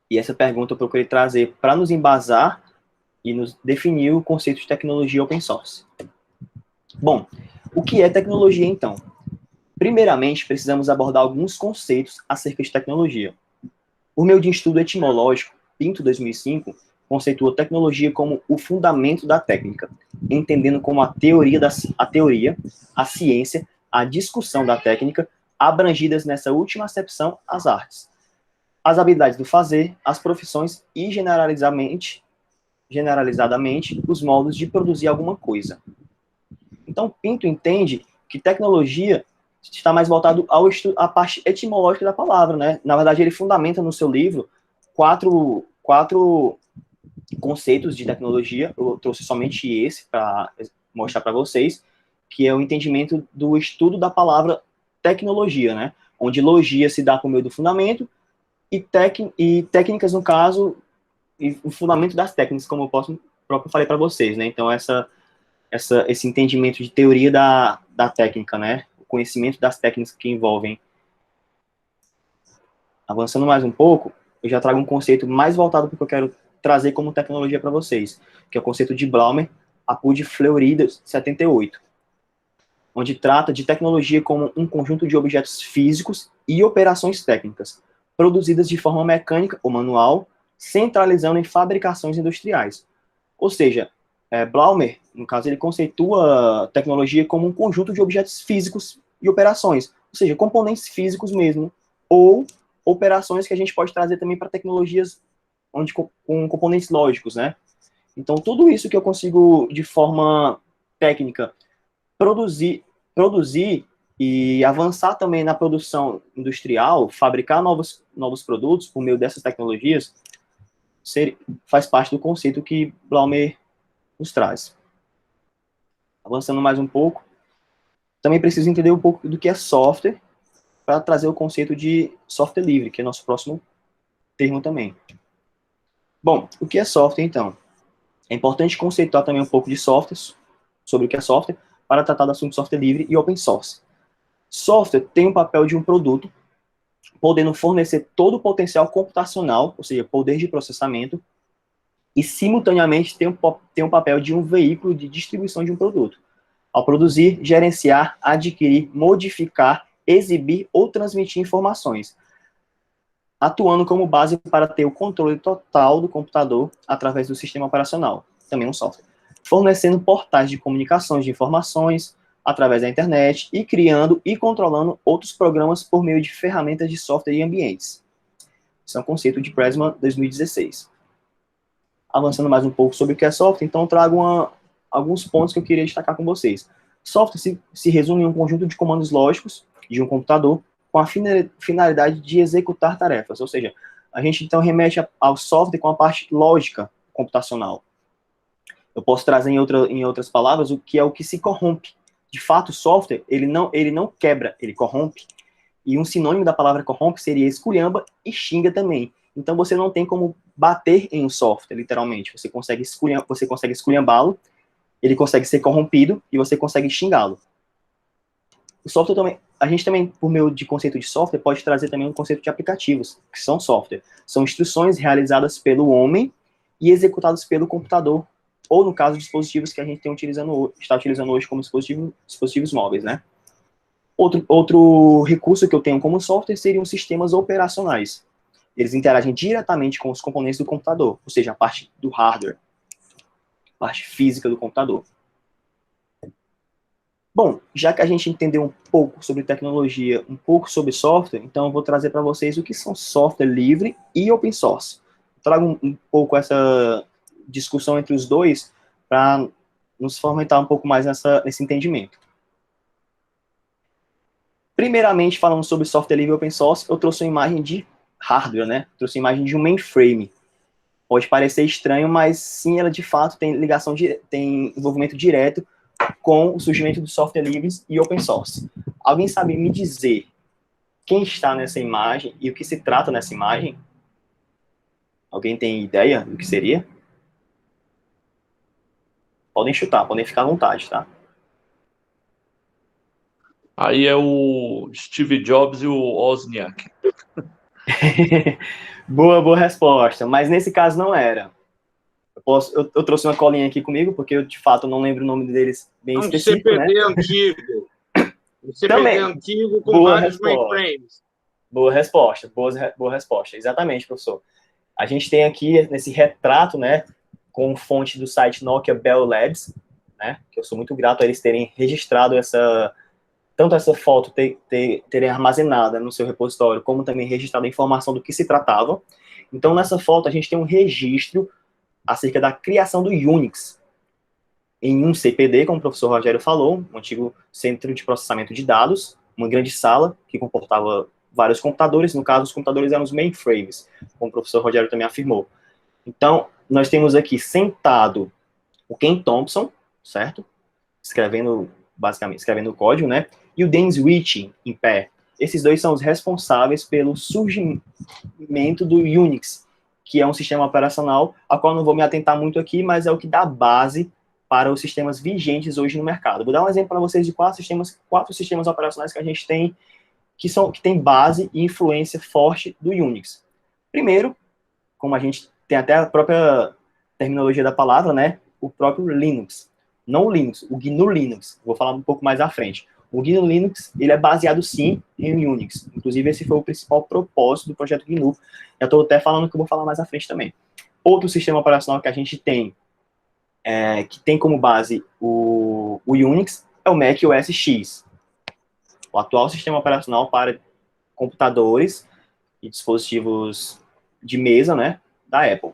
E essa pergunta eu procurei trazer para nos embasar e nos definir o conceito de tecnologia open source. Bom, o que é tecnologia, então? Primeiramente, precisamos abordar alguns conceitos acerca de tecnologia. Por meio de estudo etimológico, Pinto, 2005, conceituou tecnologia como o fundamento da técnica, entendendo como a teoria, a ciência, a discussão da técnica, abrangidas nessa última acepção as artes, as habilidades do fazer, as profissões e, generalizadamente, os modos de produzir alguma coisa. Então, Pinto entende que tecnologia está mais voltado à parte etimológica da palavra, né? Na verdade, ele fundamenta no seu livro quatro conceitos de tecnologia. Eu trouxe somente esse para mostrar para vocês, que é o entendimento do estudo da palavra tecnologia, né? Onde logia se dá por meio do fundamento e técnicas, no caso, e o fundamento das técnicas, como eu próprio falei para vocês, né? Então, esse entendimento de teoria da técnica, né? O conhecimento das técnicas que envolvem. Avançando mais um pouco, eu já trago um conceito mais voltado para o que eu quero trazer como tecnologia para vocês, que é o conceito de Blaumer, Apud Fleury, 78, onde trata de tecnologia como um conjunto de objetos físicos e operações técnicas, produzidas de forma mecânica ou manual, centralizando em fabricações industriais. Ou seja, Blaumer, no caso, ele conceitua tecnologia como um conjunto de objetos físicos e operações, ou seja, componentes físicos mesmo, ou operações que a gente pode trazer também para tecnologias com componentes lógicos, né? Então, tudo isso que eu consigo, de forma técnica, produzir e avançar também na produção industrial, fabricar novos produtos por meio dessas tecnologias, faz parte do conceito que Blaumer nos traz. Avançando mais um pouco, também preciso entender um pouco do que é software, para trazer o conceito de software livre, que é nosso próximo termo também. Bom, o que é software, então? É importante conceituar também um pouco de softwares, sobre o que é software, para tratar do assunto de software livre e open source. Software tem o papel de um produto, podendo fornecer todo o potencial computacional, ou seja, poder de processamento, e simultaneamente tem um papel de um veículo de distribuição de um produto, ao produzir, gerenciar, adquirir, modificar, exibir ou transmitir informações, atuando como base para ter o controle total do computador através do sistema operacional, também um software, fornecendo portais de comunicações de informações através da internet e criando e controlando outros programas por meio de ferramentas de software e ambientes. Esse é um conceito de Pressman 2016. Avançando mais um pouco sobre o que é software, então trago alguns pontos que eu queria destacar com vocês. Software se resume em um conjunto de comandos lógicos de um computador com a finalidade de executar tarefas, ou seja, a gente então remete ao software com a parte lógica computacional. Eu posso trazer em outras palavras o que é o que se corrompe. De fato, o software, ele não quebra, ele corrompe. E um sinônimo da palavra corrompe seria esculhamba e xinga também. Então você não tem como bater em um software, literalmente. Você consegue esculhambá-lo, ele consegue ser corrompido e você consegue xingá-lo. O software também, a gente também, por meio de conceito de software, pode trazer também um conceito de aplicativos, que são software. São instruções realizadas pelo homem e executadas pelo computador, ou no caso, dispositivos que a gente está utilizando hoje como dispositivos móveis, né? Outro recurso que eu tenho como software seriam sistemas operacionais. Eles interagem diretamente com os componentes do computador, ou seja, a parte do hardware, a parte física do computador. Bom, já que a gente entendeu um pouco sobre tecnologia, um pouco sobre software, então eu vou trazer para vocês o que são software livre e open source. Eu trago um pouco essa discussão entre os dois para nos fomentar um pouco mais nesse entendimento. Primeiramente, falando sobre software livre e open source, eu trouxe uma imagem de hardware, né? Trouxe uma imagem de um mainframe. Pode parecer estranho, mas sim, ela de fato tem tem envolvimento direto com o surgimento dos software livres e open source. Alguém sabe me dizer quem está nessa imagem e o que se trata nessa imagem? Alguém tem ideia do que seria? Podem chutar, podem ficar à vontade, tá? Aí é o Steve Jobs e o Wozniak. Boa resposta, mas nesse caso não era. Eu trouxe uma colinha aqui comigo, porque eu, de fato, não lembro o nome deles bem específico, CPD, né? antigo. Um CPD Também. antigo com Boa vários resposta. mainframes. Boa resposta. Exatamente, professor. A gente tem aqui, nesse retrato, né, com fonte do site Nokia Bell Labs, né, que eu sou muito grato a eles terem registrado tanto essa foto terem armazenada no seu repositório, como também registrado a informação do que se tratava. Então, nessa foto, a gente tem um registro acerca da criação do Unix em um CPD, como o professor Rogério falou, um antigo centro de processamento de dados, uma grande sala que comportava vários computadores, no caso, os computadores eram os mainframes, como o professor Rogério também afirmou. Então, nós temos aqui sentado o Ken Thompson, certo? Basicamente, escrevendo o código, né? E o Dan Switch em pé. Esses dois são os responsáveis pelo surgimento do Unix, que é um sistema operacional, a qual não vou me atentar muito aqui, mas é o que dá base para os sistemas vigentes hoje no mercado. Vou dar um exemplo para vocês de quatro sistemas operacionais que a gente tem, que tem base e influência forte do Unix. Primeiro, como a gente tem até a própria terminologia da palavra, né, o próprio Linux. Não o Linux, o GNU Linux. Vou falar um pouco mais à frente. O GNU Linux, ele é baseado, sim, em Unix. Inclusive, esse foi o principal propósito do projeto GNU. Já estou até falando que eu vou falar mais à frente também. Outro sistema operacional que a gente tem, que tem como base o Unix, é o Mac OS X. O atual sistema operacional para computadores e dispositivos de mesa, né, da Apple.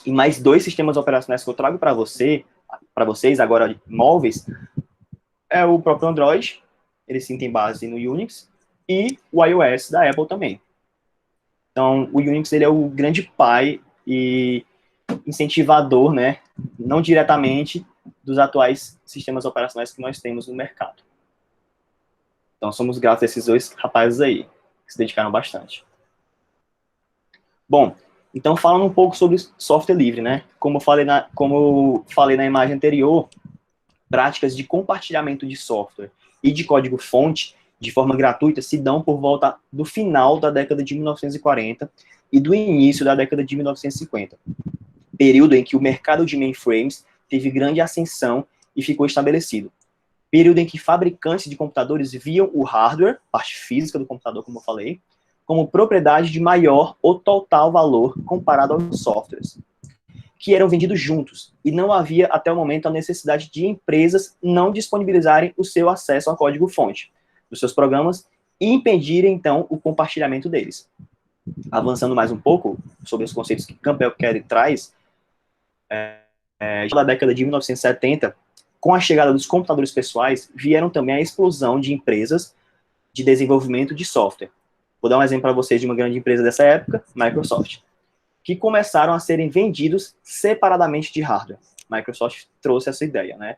E mais dois sistemas operacionais que eu trago para vocês, agora móveis, é o próprio Android, ele sim tem base no Unix, e o iOS da Apple também. Então, o Unix, ele é o grande pai e incentivador, né, não diretamente, dos atuais sistemas operacionais que nós temos no mercado. Então, somos gratos a esses dois rapazes aí, que se dedicaram bastante. Bom, então, falando um pouco sobre software livre, né? Como eu falei na imagem anterior, práticas de compartilhamento de software e de código-fonte de forma gratuita se dão por volta do final da década de 1940 e do início da década de 1950, período em que o mercado de mainframes teve grande ascensão e ficou estabelecido. Período em que fabricantes de computadores viam o hardware, parte física do computador, como eu falei, como propriedade de maior ou total valor comparado aos softwares, que eram vendidos juntos, e não havia até o momento a necessidade de empresas não disponibilizarem o seu acesso ao código-fonte dos seus programas e impedirem, então, o compartilhamento deles. Avançando mais um pouco sobre os conceitos que Campbell Kelly traz, já na década de 1970, com a chegada dos computadores pessoais, vieram também a explosão de empresas de desenvolvimento de software. Vou dar um exemplo para vocês de uma grande empresa dessa época, Microsoft, que começaram a serem vendidos separadamente de hardware. Microsoft trouxe essa ideia, né?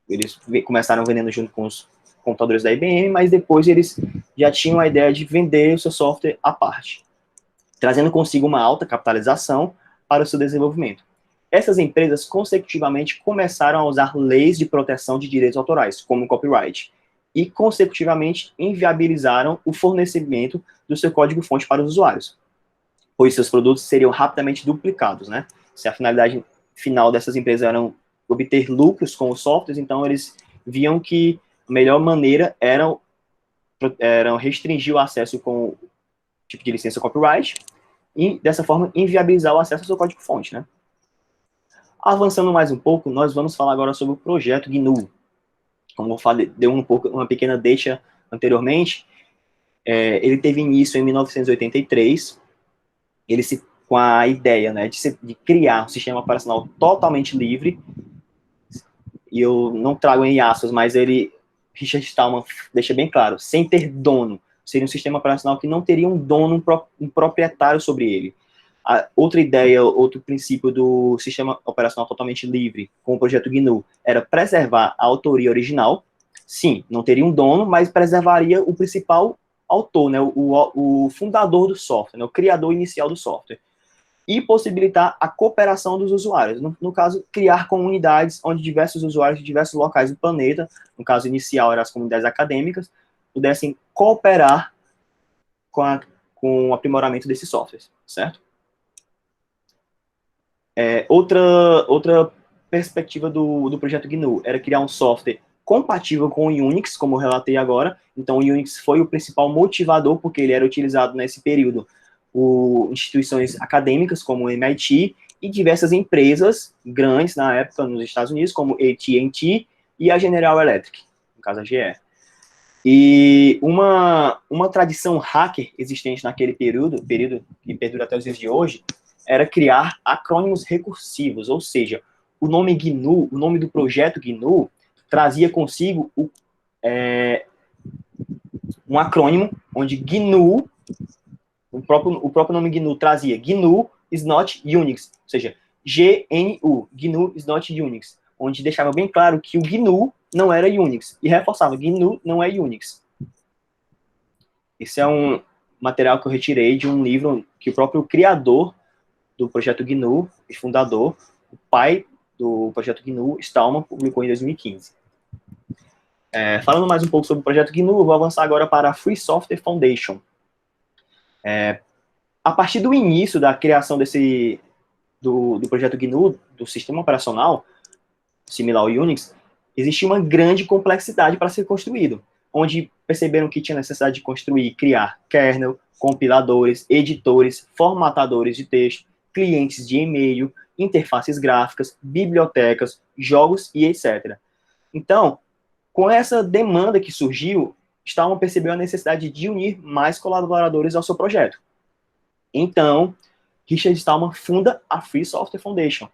Eles começaram vendendo junto com os computadores da IBM, mas depois eles já tinham a ideia de vender o seu software à parte, trazendo consigo uma alta capitalização para o seu desenvolvimento. Essas empresas consecutivamente começaram a usar leis de proteção de direitos autorais, como o copyright, e consecutivamente inviabilizaram o fornecimento do seu código-fonte para os usuários, pois seus produtos seriam rapidamente duplicados, né? Se a finalidade final dessas empresas era obter lucros com os softwares, então eles viam que a melhor maneira era restringir o acesso com o tipo de licença copyright e, dessa forma, inviabilizar o acesso ao seu código-fonte, né? Avançando mais um pouco, nós vamos falar agora sobre o projeto GNU. Como eu falei, deu uma pequena deixa anteriormente, ele teve início em 1983, com a ideia, né, de criar um sistema operacional totalmente livre, e eu não trago em aspas, mas Richard Stallman deixa bem claro, sem ter dono, seria um sistema operacional que não teria um dono, um proprietário sobre ele. Outra ideia, outro princípio do sistema operacional totalmente livre, com o projeto GNU, era preservar a autoria original. Sim, não teria um dono, mas preservaria o principal autor, né, o fundador do software, né, o criador inicial do software. E possibilitar a cooperação dos usuários. No caso, criar comunidades onde diversos usuários de diversos locais do planeta, no caso inicial eram as comunidades acadêmicas, pudessem cooperar com o aprimoramento desses softwares, certo? Outra perspectiva do projeto GNU era criar um software compatível com o Unix, como eu relatei agora. Então, o Unix foi o principal motivador, porque ele era utilizado nesse período por instituições acadêmicas, como o MIT, e diversas empresas grandes na época nos Estados Unidos, como AT&T e a General Electric, no caso a GE. E uma tradição hacker existente naquele período que perdura até os dias de hoje, era criar acrônimos recursivos, ou seja, o nome GNU, o nome do projeto GNU, trazia consigo um acrônimo onde GNU, o próprio nome GNU trazia GNU is not Unix, ou seja, GNU, GNU is not Unix, onde deixava bem claro que o GNU não era Unix, e reforçava, GNU não é Unix. Esse é um material que eu retirei de um livro que o próprio criador do projeto GNU, e fundador, o pai do projeto GNU, Stallman, publicou em 2015. Falando mais um pouco sobre o projeto GNU, eu vou avançar agora para a Free Software Foundation. A partir do início da criação do projeto GNU, do sistema operacional, similar ao Unix, existia uma grande complexidade para ser construído, onde perceberam que tinha necessidade de construir e criar kernel, compiladores, editores, formatadores de texto, clientes de e-mail, interfaces gráficas, bibliotecas, jogos e etc. Então, com essa demanda que surgiu, Stallman percebeu a necessidade de unir mais colaboradores ao seu projeto. Então, Richard Stallman funda a Free Software Foundation,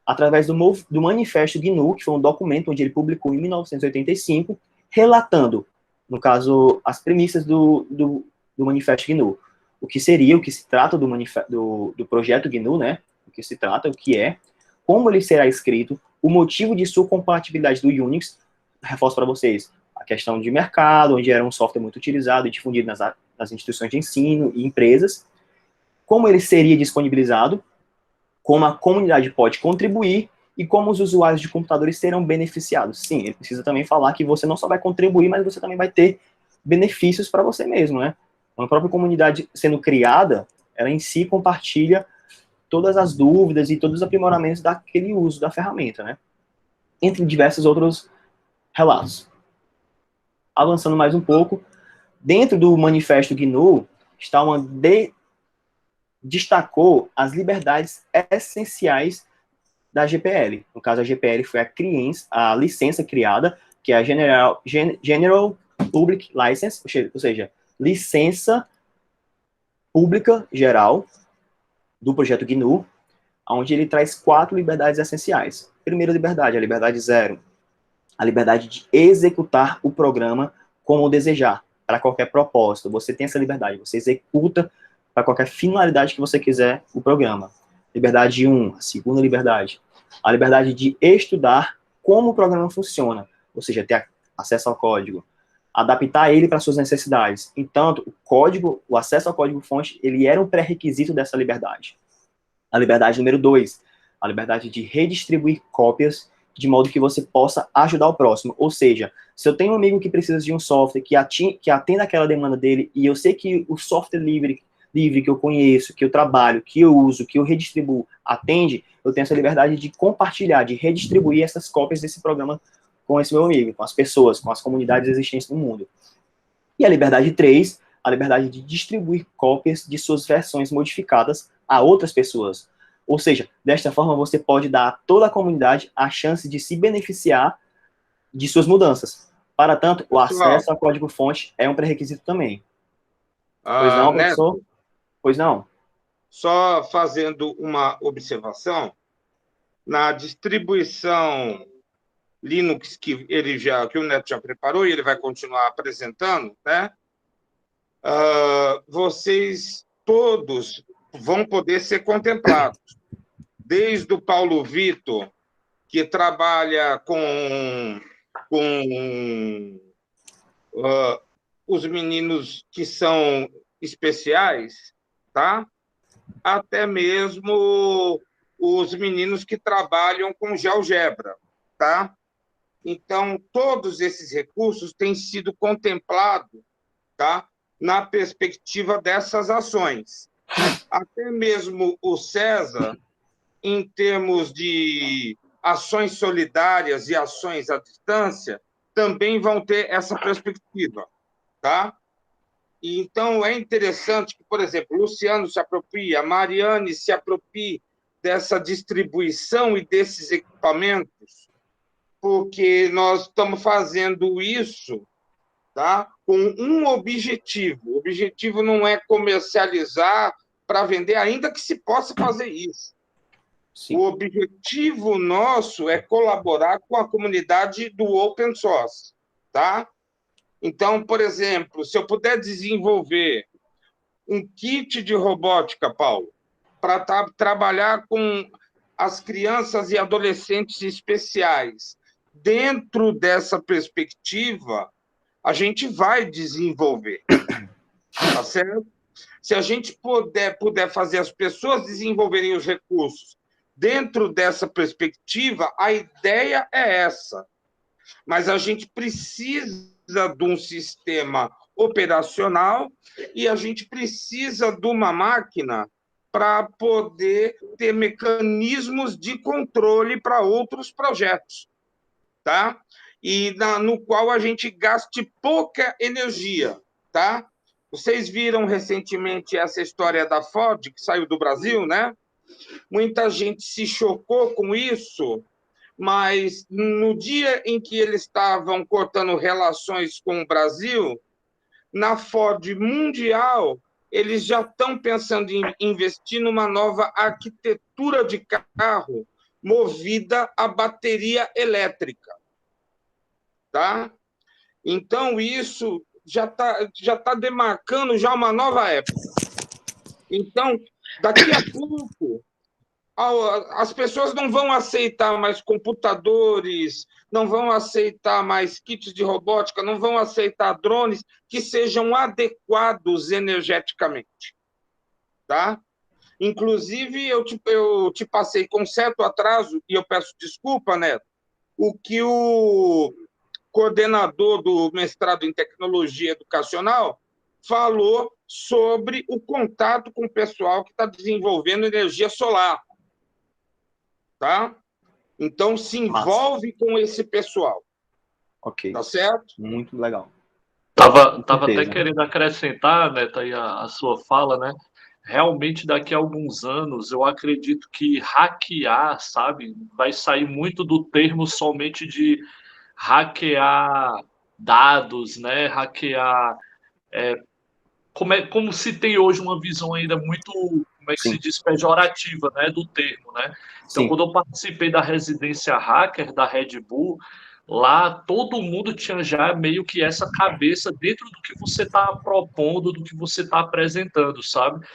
através do Manifesto GNU, que foi um documento onde ele publicou em 1985, relatando, no caso, as premissas do Manifesto GNU. O que se trata do projeto GNU, né? O que se trata, o que é, como ele será escrito, o motivo de sua compatibilidade do Unix, reforço para vocês, a questão de mercado, onde era um software muito utilizado e difundido nas instituições de ensino e empresas, como ele seria disponibilizado, como a comunidade pode contribuir e como os usuários de computadores serão beneficiados. Sim, ele precisa também falar que você não só vai contribuir, mas você também vai ter benefícios para você mesmo, né? A própria comunidade sendo criada, ela em si compartilha todas as dúvidas e todos os aprimoramentos daquele uso da ferramenta, né? Entre diversos outros relatos. Avançando mais um pouco, dentro do manifesto GNU, está destacou as liberdades essenciais da GPL. No caso, a GPL foi a licença criada, que é a General Public License, ou seja, licença pública geral do projeto GNU, onde ele traz 4 liberdades essenciais. Primeira liberdade, a liberdade 0, a liberdade de executar o programa como desejar, para qualquer propósito. Você tem essa liberdade, você executa para qualquer finalidade que você quiser o programa. Liberdade 1, a segunda liberdade, a liberdade de estudar como o programa funciona, ou seja, ter acesso ao código, adaptar ele para suas necessidades. Então, o acesso ao código-fonte, ele era um pré-requisito dessa liberdade. A liberdade número 2, a liberdade de redistribuir cópias de modo que você possa ajudar o próximo. Ou seja, se eu tenho um amigo que precisa de um software que atenda aquela demanda dele, e eu sei que o software livre que eu conheço, que eu trabalho, que eu uso, que eu redistribuo, atende, eu tenho essa liberdade de compartilhar, de redistribuir essas cópias desse programa com esse meu amigo, com as pessoas, com as comunidades existentes no mundo. E a liberdade 3, a liberdade de distribuir cópias de suas versões modificadas a outras pessoas. Ou seja, desta forma você pode dar a toda a comunidade a chance de se beneficiar de suas mudanças. Para tanto, o acesso ao código-fonte é um pré-requisito também. Pois não, professor? Neto, pois não. Só fazendo uma observação, na distribuição Linux que o Neto já preparou e ele vai continuar apresentando, né? Vocês todos vão poder ser contemplados, desde o Paulo Vitor, que trabalha com os meninos que são especiais, tá? Até mesmo os meninos que trabalham com GeoGebra, tá? Então, todos esses recursos têm sido contemplados, tá? Na perspectiva dessas ações. Até mesmo o César, em termos de ações solidárias e ações à distância, também vão ter essa perspectiva, tá? Então, é interessante que, por exemplo, Luciano se aproprie, a Mariane se aproprie dessa distribuição e desses equipamentos, porque nós estamos fazendo isso, tá, com um objetivo. O objetivo não é comercializar para vender, ainda que se possa fazer isso. Sim. O objetivo nosso é colaborar com a comunidade do open source, tá? Então, por exemplo, se eu puder desenvolver um kit de robótica, Paulo, para trabalhar com as crianças e adolescentes especiais, dentro dessa perspectiva, a gente vai desenvolver, tá certo? Se a gente puder fazer as pessoas desenvolverem os recursos dentro dessa perspectiva, a ideia é essa. Mas a gente precisa de um sistema operacional e a gente precisa de uma máquina para poder ter mecanismos de controle para outros projetos, tá? E no qual a gente gaste pouca energia, tá? Vocês viram recentemente essa história da Ford, que saiu do Brasil, né? Muita gente se chocou com isso, mas no dia em que eles estavam cortando relações com o Brasil, na Ford Mundial, eles já estão pensando em investir numa nova arquitetura de carro movida a bateria elétrica, tá? Então, isso já tá demarcando já uma nova época. Então, daqui a pouco, As pessoas não vão aceitar mais computadores, não vão aceitar mais kits de robótica, não vão aceitar drones que sejam adequados energeticamente, tá? Inclusive, eu te passei com certo atraso, e eu peço desculpa, Neto, o que o coordenador do mestrado em tecnologia educacional falou sobre o contato com o pessoal que está desenvolvendo energia solar. Tá? Então, se envolve com esse pessoal. Ok. Tá certo? Muito legal. Tava até certeza. querendo acrescentar, Neto, aí a sua fala, né? Realmente, daqui a alguns anos, eu acredito que hackear, sabe, vai sair muito do termo somente de hackear dados, né? Hackear. Como se tem hoje uma visão ainda muito, como é que se Sim. diz, pejorativa, né, do termo, né? Então, Sim. quando eu participei da residência hacker da Red Bull, lá todo mundo tinha já meio que essa cabeça dentro do que você está propondo, do que você está apresentando, sabe?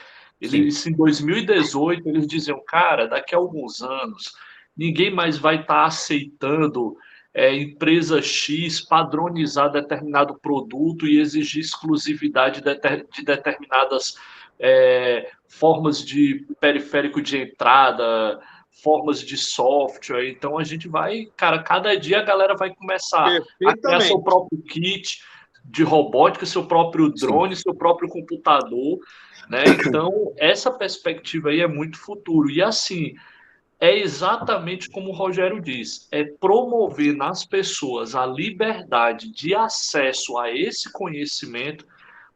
Eles, em 2018, eles diziam, cara, daqui a alguns anos, ninguém mais vai estar aceitando empresa X padronizar determinado produto e exigir exclusividade de determinadas formas de periférico de entrada, formas de software. Então a gente vai, cara, cada dia a galera vai começar a criar seu próprio kit de robótica, seu próprio drone, Sim. seu próprio computador, né? Então essa perspectiva aí é muito futuro. E assim, é exatamente como o Rogério diz, é promover nas pessoas a liberdade de acesso a esse conhecimento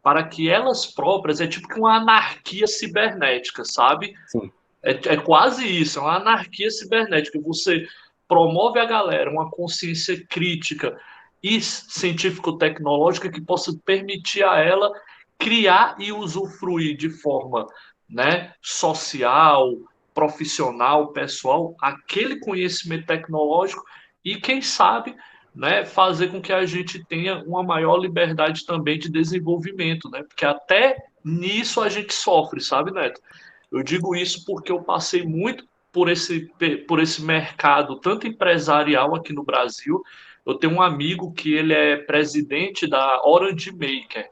para que elas próprias, é tipo que uma anarquia cibernética, sabe? Sim. É quase isso, é uma anarquia cibernética. Você promove a galera uma consciência crítica e científico-tecnológica que possa permitir a ela criar e usufruir de forma, né, social, profissional, pessoal, aquele conhecimento tecnológico e, quem sabe, né, fazer com que a gente tenha uma maior liberdade também de desenvolvimento, né? Porque até nisso a gente sofre, sabe, Neto? Eu digo isso porque eu passei muito por esse mercado, tanto empresarial aqui no Brasil. Eu tenho um amigo que ele é presidente da Orange Maker,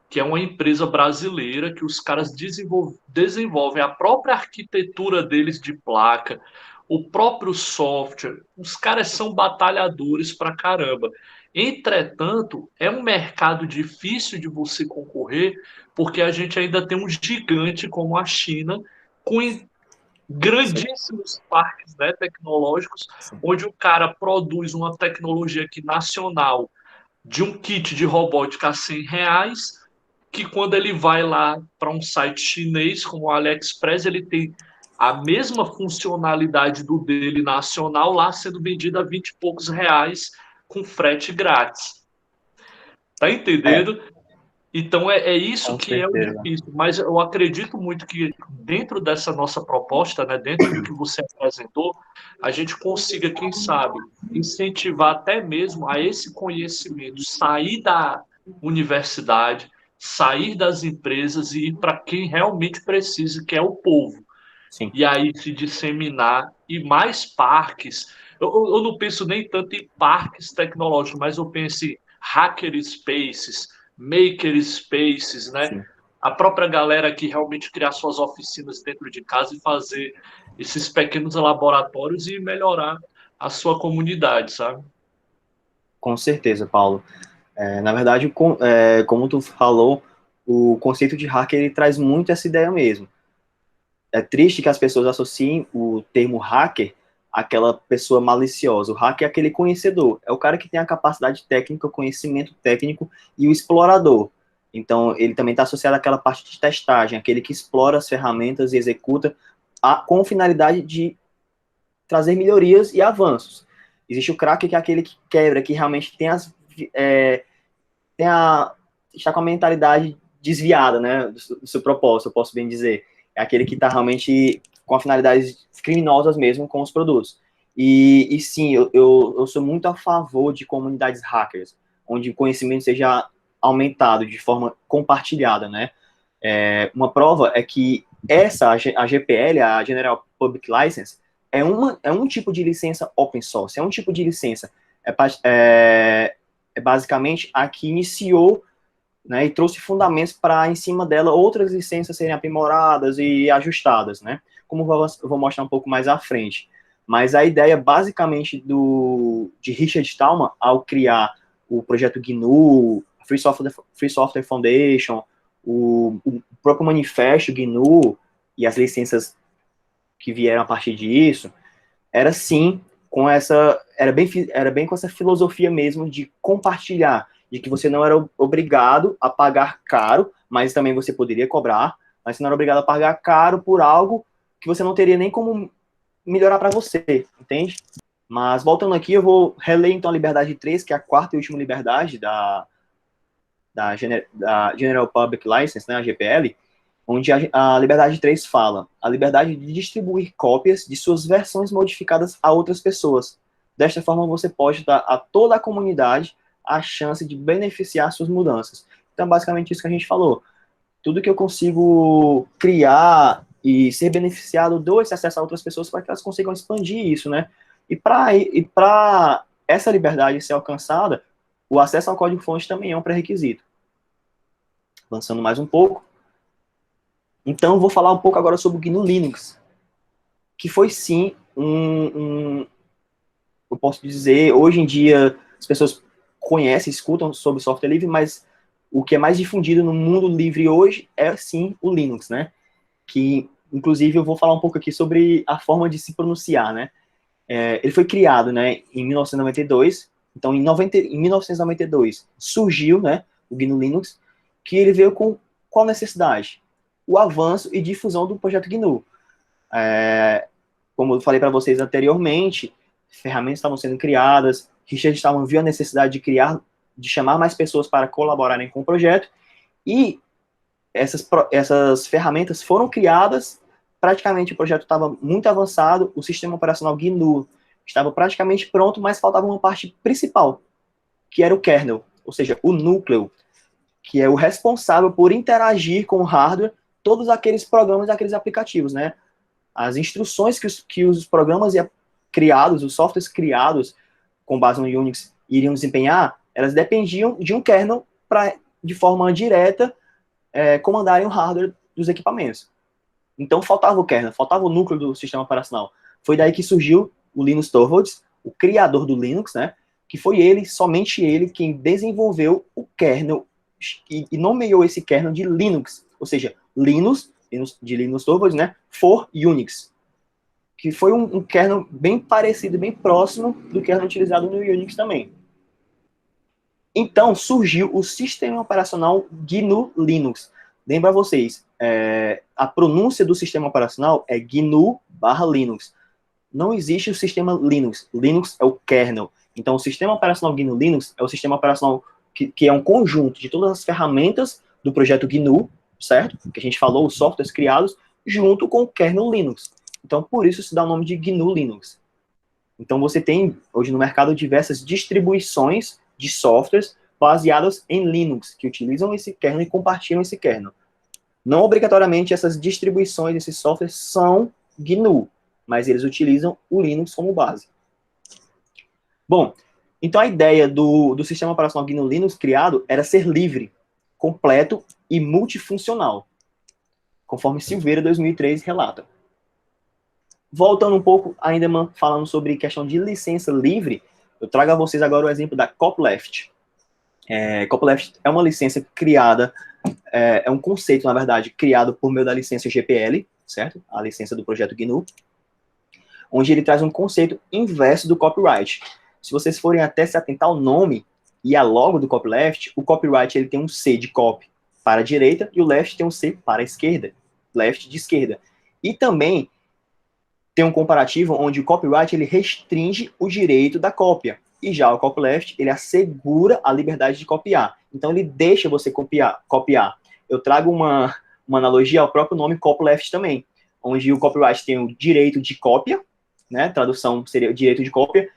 que é uma empresa brasileira que os caras desenvolvem a própria arquitetura deles de placa, o próprio software. Os caras são batalhadores pra caramba. Entretanto, é um mercado difícil de você concorrer, porque a gente ainda tem um gigante como a China, com grandíssimos parques, né, tecnológicos, onde o cara produz uma tecnologia aqui nacional de um kit de robótica a R$ 100, que quando ele vai lá para um site chinês como o AliExpress, ele tem a mesma funcionalidade do dele nacional lá sendo vendida a 20 e poucos reais com frete grátis. Tá entendendo? Então é isso Com que é o certeza. difícil. Mas eu acredito muito que dentro dessa nossa proposta, né, dentro do que você apresentou, a gente consiga, quem sabe, incentivar até mesmo a esse conhecimento sair da universidade, sair das empresas e ir para quem realmente precisa, que é o povo. Sim. E aí se disseminar e mais parques. Eu não penso nem tanto em parques tecnológicos, mas eu penso em hacker spaces, maker spaces, né? Sim. A própria galera que realmente criar suas oficinas dentro de casa e fazer esses pequenos laboratórios e melhorar a sua comunidade, sabe? Com certeza, Paulo. Na verdade, como tu falou, o conceito de hacker ele traz muito essa ideia mesmo. É triste que as pessoas associem o termo hacker àquela pessoa maliciosa. O hacker é aquele conhecedor, é o cara que tem a capacidade técnica, o conhecimento técnico e o explorador. Então, ele também está associado àquela parte de testagem, aquele que explora as ferramentas e executa com finalidade de trazer melhorias e avanços. Existe o cracker, que é aquele que quebra, que realmente está com a mentalidade desviada, né, do seu propósito, eu posso bem dizer. É aquele que está realmente com finalidades criminosas mesmo com os produtos. E sim, eu sou muito a favor de comunidades hackers, onde o conhecimento seja aumentado de forma compartilhada, né? Uma prova é que a GPL, a General Public License, é um tipo de licença open source, é um tipo de licença, é basicamente a que iniciou, né, e trouxe fundamentos para, em cima dela, outras licenças serem aprimoradas e ajustadas, né, como eu vou mostrar um pouco mais à frente. Mas a ideia, basicamente, de Richard Stallman, ao criar o projeto GNU, Free Software Foundation, o próprio manifesto GNU e as licenças que vieram a partir disso, era sim era bem com essa filosofia mesmo de compartilhar, de que você não era obrigado a pagar caro, mas também você poderia cobrar, mas você não era obrigado a pagar caro por algo que você não teria nem como melhorar para você, entende? Mas voltando aqui, eu vou reler então a liberdade 3, que é a quarta e última liberdade da General Public License, né, a GPL, onde a liberdade 3 fala a liberdade de distribuir cópias de suas versões modificadas a outras pessoas. Desta forma, você pode dar a toda a comunidade a chance de beneficiar suas mudanças. Então, basicamente, isso que a gente falou. Tudo que eu consigo criar e ser beneficiado, dou esse acesso a outras pessoas para que elas consigam expandir isso, né? E para essa liberdade ser alcançada, o acesso ao código-fonte também é um pré-requisito. Avançando mais um pouco. Então, eu vou falar um pouco agora sobre o GNU Linux, que foi, sim, eu posso dizer, hoje em dia, as pessoas conhecem, escutam sobre software livre, mas o que é mais difundido no mundo livre hoje é, sim, o Linux, né? Que, inclusive, eu vou falar um pouco aqui sobre a forma de se pronunciar, né? Ele foi criado, né, em 1992, então, em 1992, surgiu, né, o GNU Linux, que ele veio com qual necessidade? O avanço e difusão do projeto GNU. Como eu falei para vocês anteriormente, ferramentas estavam sendo criadas, Richard Stallman viu a necessidade de chamar mais pessoas para colaborarem com o projeto, e essas ferramentas foram criadas, praticamente o projeto estava muito avançado, o sistema operacional GNU estava praticamente pronto, mas faltava uma parte principal, que era o kernel, ou seja, o núcleo, que é o responsável por interagir com o hardware, todos aqueles programas e aqueles aplicativos, né? As instruções que os programas criados, os softwares criados com base no Unix iriam desempenhar, elas dependiam de um kernel para, de forma direta, comandarem o hardware dos equipamentos. Então, faltava o kernel, faltava o núcleo do sistema operacional. Foi daí que surgiu o Linus Torvalds, o criador do Linux, né? Que foi ele, somente ele, quem desenvolveu o kernel e nomeou esse kernel de Linux, ou seja, Linus de Linus Torvalds, né, for Unix, que foi um kernel bem parecido, bem próximo do kernel utilizado no Unix também. Então, surgiu o sistema operacional GNU Linux. Lembra vocês, a pronúncia do sistema operacional é GNU/Linux. Não existe o sistema Linux. Linux é o kernel. Então, o sistema operacional GNU Linux é o sistema operacional que é um conjunto de todas as ferramentas do projeto GNU, certo? Que a gente falou, os softwares criados, junto com o kernel Linux. Então, por isso se dá o nome de GNU Linux. Então, você tem, hoje no mercado, diversas distribuições de softwares baseadas em Linux, que utilizam esse kernel e compartilham esse kernel. Não obrigatoriamente essas distribuições, esses softwares são GNU, mas eles utilizam o Linux como base. Bom, então a ideia do sistema operacional GNU Linux criado era ser livre, completo e multifuncional, conforme Silveira 2003 relata. Voltando um pouco, ainda falando sobre questão de licença livre, eu trago a vocês agora o exemplo da Copyleft. Copyleft é uma licença criada, é um conceito, na verdade, criado por meio da licença GPL, certo? A licença do projeto GNU, onde ele traz um conceito inverso do copyright. Se vocês forem até se atentar ao nome e a logo do copyleft, o copyright ele tem um C de copy para a direita e o left tem um C para a esquerda, left de esquerda. E também tem um comparativo onde o copyright ele restringe o direito da cópia, e já o copyleft ele assegura a liberdade de copiar. Então ele deixa você copiar. Eu trago uma analogia ao próprio nome copyleft também, onde o copyright tem o direito de cópia, né? Tradução seria o direito de cópia,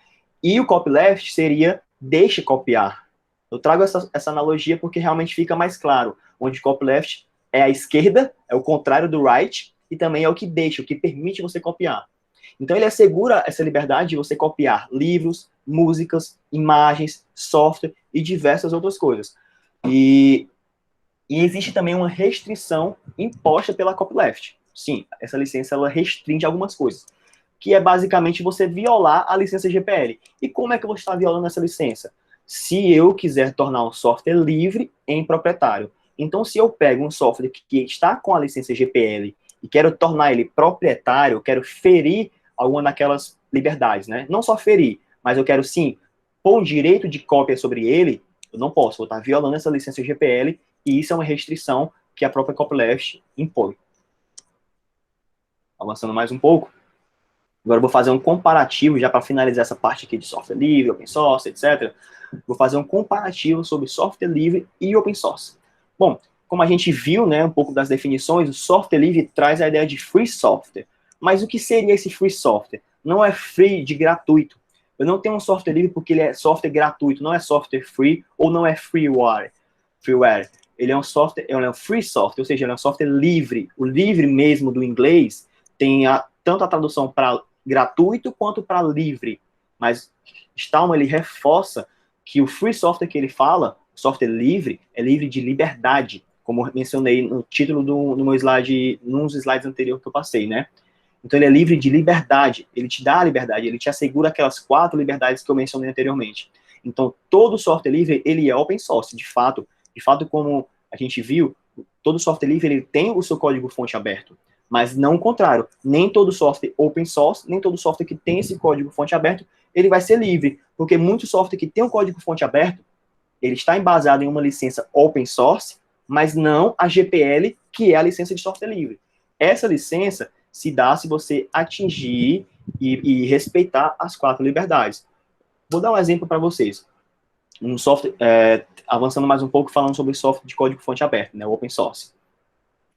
e o copyleft seria deixa copiar. Eu trago essa analogia porque realmente fica mais claro, onde o copyleft é a esquerda, é o contrário do write, e também é o que deixa, o que permite você copiar. Então, ele assegura essa liberdade de você copiar livros, músicas, imagens, software e diversas outras coisas. E existe também uma restrição imposta pela copyleft. Sim, essa licença ela restringe algumas coisas, que é basicamente você violar a licença GPL. E como é que eu vou estar violando essa licença? Se eu quiser tornar um software livre em proprietário. Então, se eu pego um software que está com a licença GPL e quero tornar ele proprietário, quero ferir alguma daquelas liberdades, né? Não só ferir, mas eu quero, sim, pôr um direito de cópia sobre ele, eu não posso, vou estar violando essa licença GPL, e isso é uma restrição que a própria copyleft impõe. Avançando mais um pouco. Agora eu vou fazer um comparativo, já para finalizar essa parte aqui de software livre, open source, etc. Vou fazer um comparativo sobre software livre e open source. Bom, como a gente viu, né, um pouco das definições, o software livre traz a ideia de free software. Mas o que seria esse free software? Não é free de gratuito. Eu não tenho um software livre porque ele é software gratuito, não é software free ou não é freeware. Ele é um software, ele é um free software, ou seja, ele é um software livre. O livre mesmo do inglês tem tanto a tradução para gratuito quanto para livre. Mas Stallman, ele reforça que o free software que ele fala, software livre, é livre de liberdade, como mencionei no título no meu slide, nos slides anteriores que eu passei, né? Então ele é livre de liberdade, ele te dá a liberdade, ele te assegura aquelas 4 liberdades que eu mencionei anteriormente. Então todo software livre, ele é open source, de fato como a gente viu, todo software livre ele tem o seu código-fonte aberto, mas não o contrário, nem todo software open source, nem todo software que tem esse código-fonte aberto, ele vai ser livre, porque muito software que tem um código-fonte aberto, ele está embasado em uma licença open source, mas não a GPL, que é a licença de software livre. Essa licença se dá se você atingir e respeitar as 4 liberdades. Vou dar um exemplo para vocês. Um software, avançando mais um pouco, falando sobre software de código-fonte aberto, né, o open source.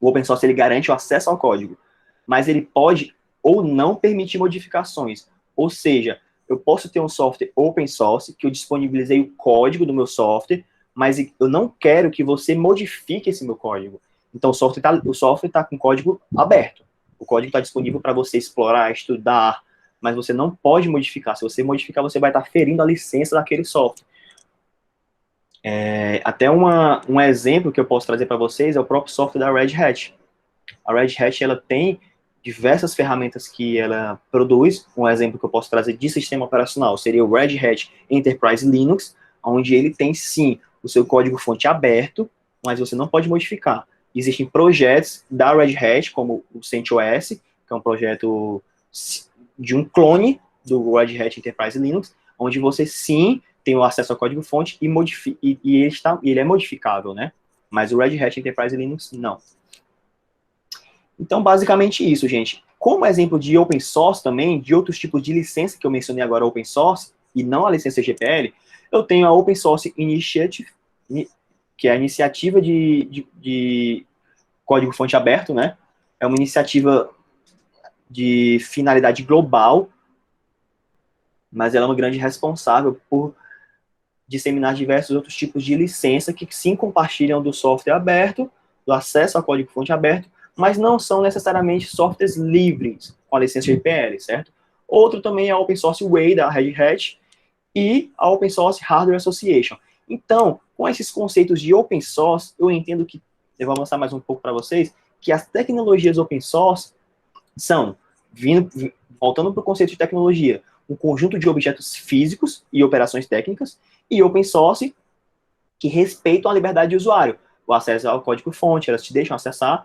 O open source ele garante o acesso ao código, mas ele pode ou não permitir modificações. Ou seja, eu posso ter um software open source que eu disponibilizei o código do meu software, mas eu não quero que você modifique esse meu código. Então, o software está com código aberto. O código está disponível para você explorar, estudar, mas você não pode modificar. Se você modificar, você vai estar ferindo a licença daquele software. Até um exemplo que eu posso trazer para vocês é o próprio software da Red Hat. A Red Hat ela tem diversas ferramentas que ela produz. Um exemplo que eu posso trazer de sistema operacional seria o Red Hat Enterprise Linux, onde ele tem, sim, o seu código-fonte aberto, mas você não pode modificar. Existem projetos da Red Hat, como o CentOS, que é um projeto de um clone do Red Hat Enterprise Linux, onde você, sim, tem o acesso ao código-fonte e ele é modificável, né? Mas o Red Hat Enterprise Linux, não. Então, basicamente isso, gente. Como exemplo de open source também, de outros tipos de licença que eu mencionei agora, open source, e não a licença GPL, eu tenho a Open Source Initiative, que é a iniciativa de código-fonte aberto, né? É uma iniciativa de finalidade global, mas ela é uma grande responsável por disseminar diversos outros tipos de licença que sim compartilham do software aberto, do acesso ao código-fonte aberto, mas não são necessariamente softwares livres com a licença GPL, certo? Outro também é a Open Source Way, da Red Hat, e a Open Source Hardware Association. Então, com esses conceitos de open source, eu entendo que, eu vou avançar mais um pouco para vocês, que as tecnologias open source são, voltando para o conceito de tecnologia, um conjunto de objetos físicos e operações técnicas, e open source, que respeitam a liberdade de usuário, o acesso ao código-fonte, elas te deixam acessar,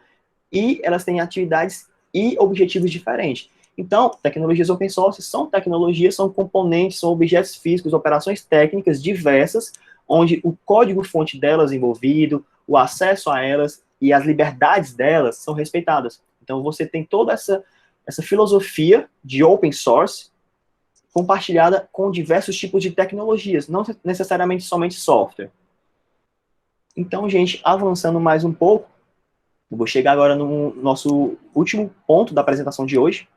e elas têm atividades e objetivos diferentes. Então, tecnologias open source são tecnologias, são componentes, são objetos físicos, operações técnicas diversas, onde o código-fonte delas envolvido, o acesso a elas e as liberdades delas são respeitadas. Então, você tem toda essa filosofia de open source compartilhada com diversos tipos de tecnologias, não necessariamente somente software. Então, gente, avançando mais um pouco, eu vou chegar agora no nosso último ponto da apresentação de hoje,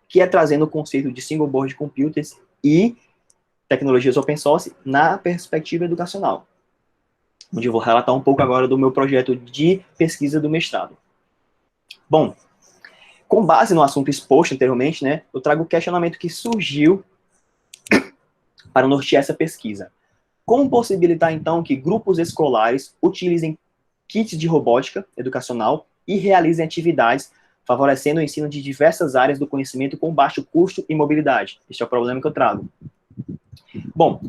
que é trazendo o conceito de single board computers e tecnologias open source na perspectiva educacional. onde eu vou relatar um pouco agora do meu projeto de pesquisa do mestrado. Bom, com base no assunto exposto anteriormente, né, eu trago o questionamento que surgiu para nortear essa pesquisa. Como possibilitar, então, que grupos escolares utilizem kits de robótica educacional e realizem atividades favorecendo o ensino de diversas áreas do conhecimento com baixo custo e mobilidade? Este é o problema que eu trago. Bom,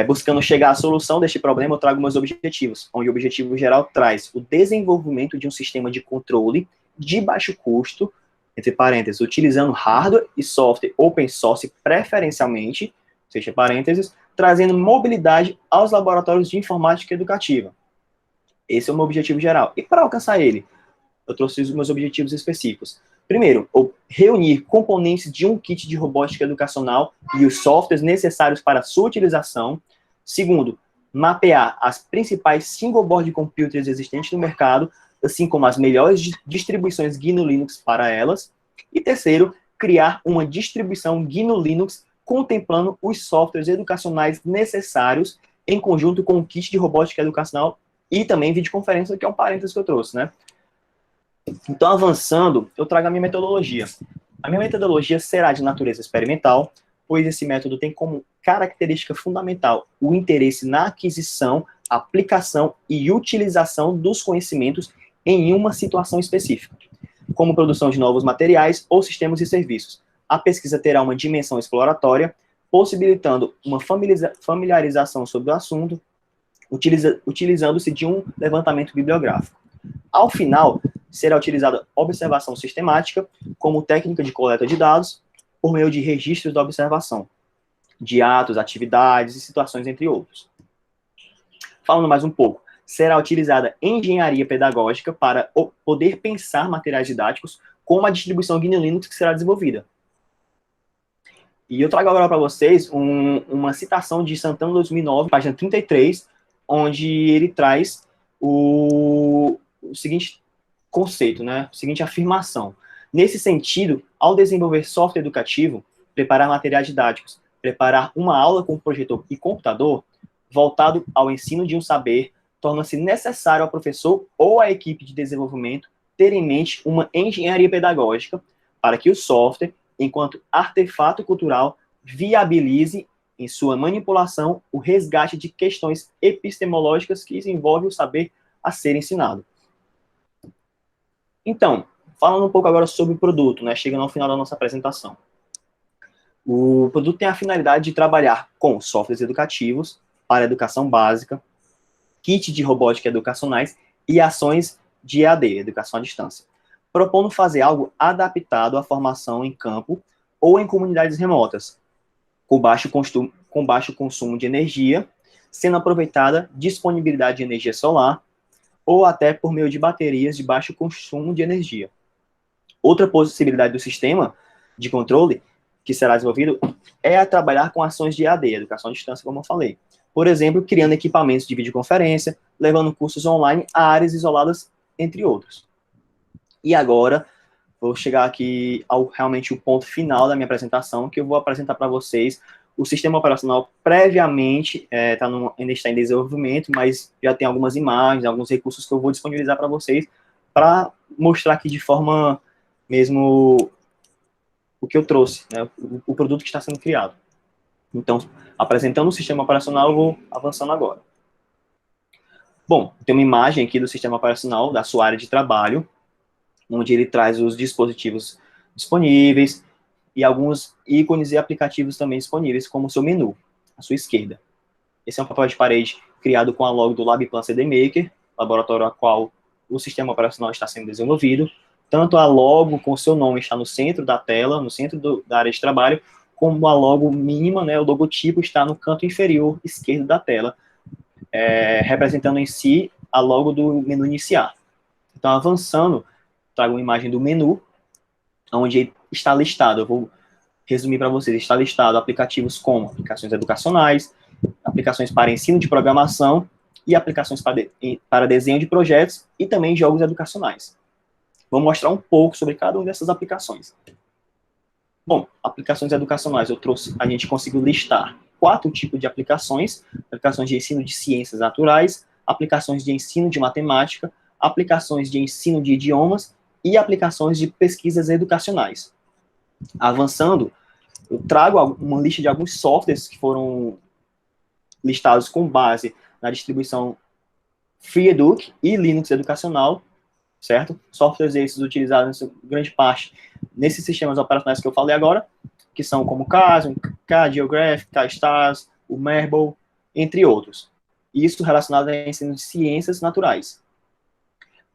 buscando chegar à solução deste problema, eu trago meus objetivos, onde o objetivo geral traz o desenvolvimento de um sistema de controle de baixo custo, entre parênteses, utilizando hardware e software open source preferencialmente, fecha parênteses, trazendo mobilidade aos laboratórios de informática educativa. Esse é o meu objetivo geral. E para alcançar ele, eu trouxe os meus objetivos específicos. Primeiro, reunir componentes de um kit de robótica educacional e os softwares necessários para sua utilização. Segundo, mapear as principais single board computers existentes no mercado, assim como as melhores distribuições GNU Linux para elas. E terceiro, criar uma distribuição GNU Linux contemplando os softwares educacionais necessários em conjunto com o kit de robótica educacional e também videoconferência, que é um parênteses que eu trouxe, né? Então, avançando, eu trago a minha metodologia. A minha metodologia será de natureza experimental, pois esse método tem como característica fundamental o interesse na aquisição, aplicação e utilização dos conhecimentos em uma situação específica, como produção de novos materiais ou sistemas e serviços. A pesquisa terá uma dimensão exploratória, possibilitando uma familiarização sobre o assunto, utilizando-se de um levantamento bibliográfico. Ao final, será utilizada observação sistemática como técnica de coleta de dados por meio de registros da observação, de atos, atividades e situações, entre outros. Falando mais um pouco, será utilizada engenharia pedagógica para poder pensar materiais didáticos com a distribuição GNU Linux que será desenvolvida. E eu trago agora para vocês uma citação de Santana 2009, página 33, onde ele traz o seguinte conceito, né? A seguinte afirmação. Nesse sentido, ao desenvolver software educativo, preparar materiais didáticos, preparar uma aula com projetor e computador, voltado ao ensino de um saber, torna-se necessário ao professor ou à equipe de desenvolvimento ter em mente uma engenharia pedagógica para que o software, enquanto artefato cultural, viabilize em sua manipulação o resgate de questões epistemológicas que envolvem o saber a ser ensinado. Então, falando um pouco agora sobre o produto, né, chegando ao final da nossa apresentação. O produto tem a finalidade de trabalhar com softwares educativos para educação básica, kit de robótica educacionais e ações de EAD, educação à distância, propondo fazer algo adaptado à formação em campo ou em comunidades remotas, com baixo consumo de energia, sendo aproveitada disponibilidade de energia solar, ou até por meio de baterias de baixo consumo de energia. Outra possibilidade do sistema de controle que será desenvolvido é a trabalhar com ações de EAD, educação à distância, como eu falei. Por exemplo, criando equipamentos de videoconferência, levando cursos online a áreas isoladas, entre outros. E agora, vou chegar aqui ao realmente o ponto final da minha apresentação, que eu vou apresentar para vocês o sistema operacional previamente, ainda está em desenvolvimento, mas já tem algumas imagens, alguns recursos que eu vou disponibilizar para vocês, para mostrar aqui de forma mesmo o que eu trouxe, né, o produto que está sendo criado. Então, apresentando o sistema operacional, eu vou avançando agora. Bom, tem uma imagem aqui do sistema operacional da sua área de trabalho, onde ele traz os dispositivos disponíveis e alguns ícones e aplicativos também disponíveis, como o seu menu, à sua esquerda. Esse é um papel de parede criado com a logo do LabPlan CD Maker, laboratório a qual o sistema operacional está sendo desenvolvido. Tanto a logo com o seu nome está no centro da tela, no centro da área de trabalho, como a logo mínima, né, o logotipo está no canto inferior esquerdo da tela, representando em si a logo do menu iniciar. Então, avançando, trago uma imagem do menu, onde está listado, eu vou resumir para vocês, está listado aplicativos como aplicações educacionais, aplicações para ensino de programação e aplicações para desenho de projetos e também jogos educacionais. Vou mostrar um pouco sobre cada uma dessas aplicações. Bom, aplicações educacionais, a gente conseguiu listar 4 tipos de aplicações de ensino de ciências naturais, aplicações de ensino de matemática, aplicações de ensino de idiomas e aplicações de pesquisas educacionais. Avançando, eu trago uma lista de alguns softwares que foram listados com base na distribuição FreeEduc e Linux Educacional, certo? Softwares esses utilizados em grande parte nesses sistemas operacionais que eu falei agora, que são como Casio, KGeograph, KStars, o Marble, entre outros. Isso relacionado ao ensino de ciências naturais.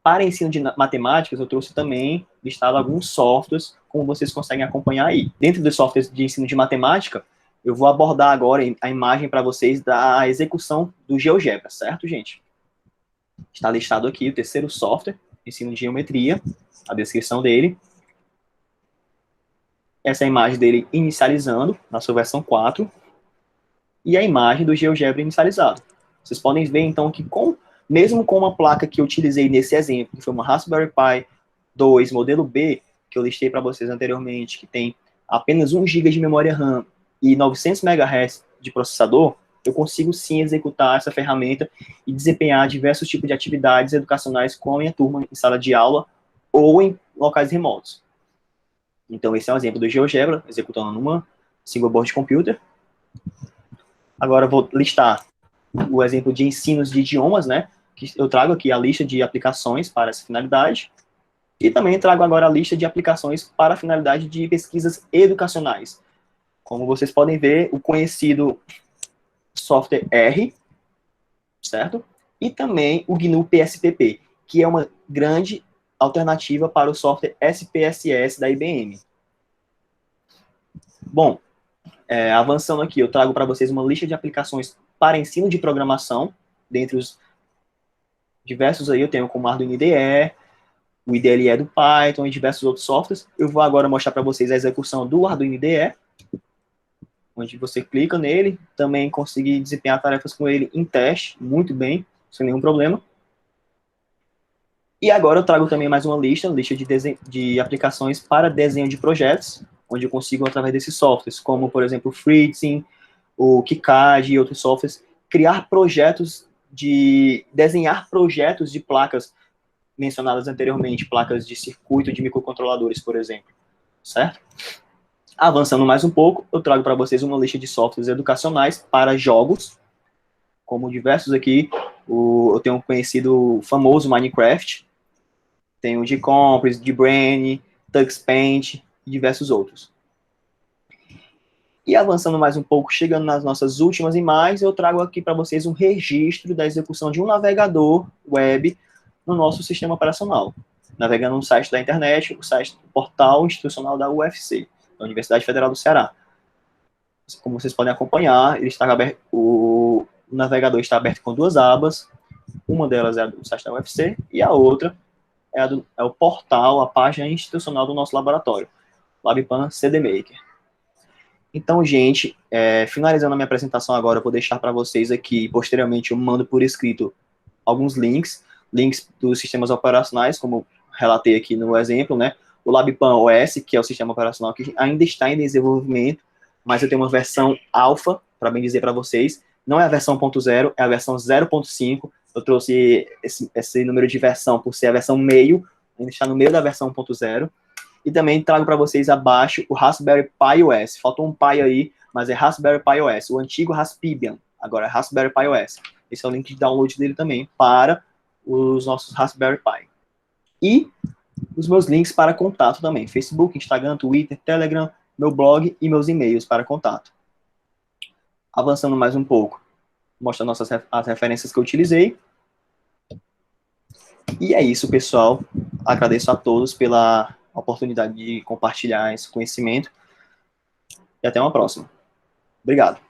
Para ensino de matemáticas, eu trouxe também listado alguns softwares, como vocês conseguem acompanhar aí. Dentro dos softwares de ensino de matemática, eu vou abordar agora a imagem para vocês da execução do GeoGebra, certo, gente? Está listado aqui o terceiro software, ensino de geometria, a descrição dele. Essa é a imagem dele inicializando, na sua versão 4. E a imagem do GeoGebra inicializado. Vocês podem ver, então, que mesmo com uma placa que eu utilizei nesse exemplo, que foi uma Raspberry Pi 2 modelo B, que eu listei para vocês anteriormente, que tem apenas 1 GB de memória RAM e 900 MHz de processador, eu consigo sim executar essa ferramenta e desempenhar diversos tipos de atividades educacionais com a minha turma em sala de aula ou em locais remotos. Então, esse é um exemplo do GeoGebra, executando numa single board computer. Agora, eu vou listar o exemplo de ensinos de idiomas, né? Que eu trago aqui a lista de aplicações para essa finalidade. E também trago agora a lista de aplicações para a finalidade de pesquisas educacionais. Como vocês podem ver, o conhecido software R, certo? E também o GNU PSPP, que é uma grande alternativa para o software SPSS da IBM. Bom, avançando aqui, eu trago para vocês uma lista de aplicações para ensino de programação, dentre os diversos aí, eu tenho como Arduino IDE, o IDLE do Python e diversos outros softwares. Eu vou agora mostrar para vocês a execução do Arduino IDE, onde você clica nele, também conseguir desempenhar tarefas com ele em teste, muito bem, sem nenhum problema. E agora eu trago também mais uma lista de aplicações para desenho de projetos, onde eu consigo, através desses softwares, como, por exemplo, o FreeSync, o KiCad e outros softwares, desenhar projetos de placas mencionadas anteriormente, placas de circuito de microcontroladores, por exemplo, certo? Avançando mais um pouco, eu trago para vocês uma lista de softwares educacionais para jogos, como diversos aqui. Eu tenho um conhecido famoso Minecraft, tem o GCompress, GBrain, TuxPaint e diversos outros. E avançando mais um pouco, chegando nas nossas últimas imagens, eu trago aqui para vocês um registro da execução de um navegador web no nosso sistema operacional. Navegando no site da internet, o portal institucional da UFC, da Universidade Federal do Ceará. Como vocês podem acompanhar, o navegador está aberto com 2 abas. Uma delas é do site da UFC e a outra é o portal, a página institucional do nosso laboratório, LabPan CDMaker. Então, gente, finalizando a minha apresentação agora, eu vou deixar para vocês aqui, posteriormente eu mando por escrito alguns links dos sistemas operacionais, como relatei aqui no exemplo, né? O LabPan OS, que é o sistema operacional que ainda está em desenvolvimento, mas eu tenho uma versão alfa, para bem dizer para vocês, não é a versão 1.0, é a versão 0.5, eu trouxe esse número de versão por ser a versão meio, ainda está no meio da versão 1.0, e também trago para vocês abaixo o Raspberry Pi OS. Faltou um Pi aí, mas é Raspberry Pi OS. O antigo Raspbian, agora é Raspberry Pi OS. Esse é o link de download dele também para os nossos Raspberry Pi. E os meus links para contato também. Facebook, Instagram, Twitter, Telegram, meu blog e meus e-mails para contato. Avançando mais um pouco, mostrando as referências que eu utilizei. E é isso, pessoal. Agradeço a todos pela oportunidade de compartilhar esse conhecimento. E até uma próxima. Obrigado.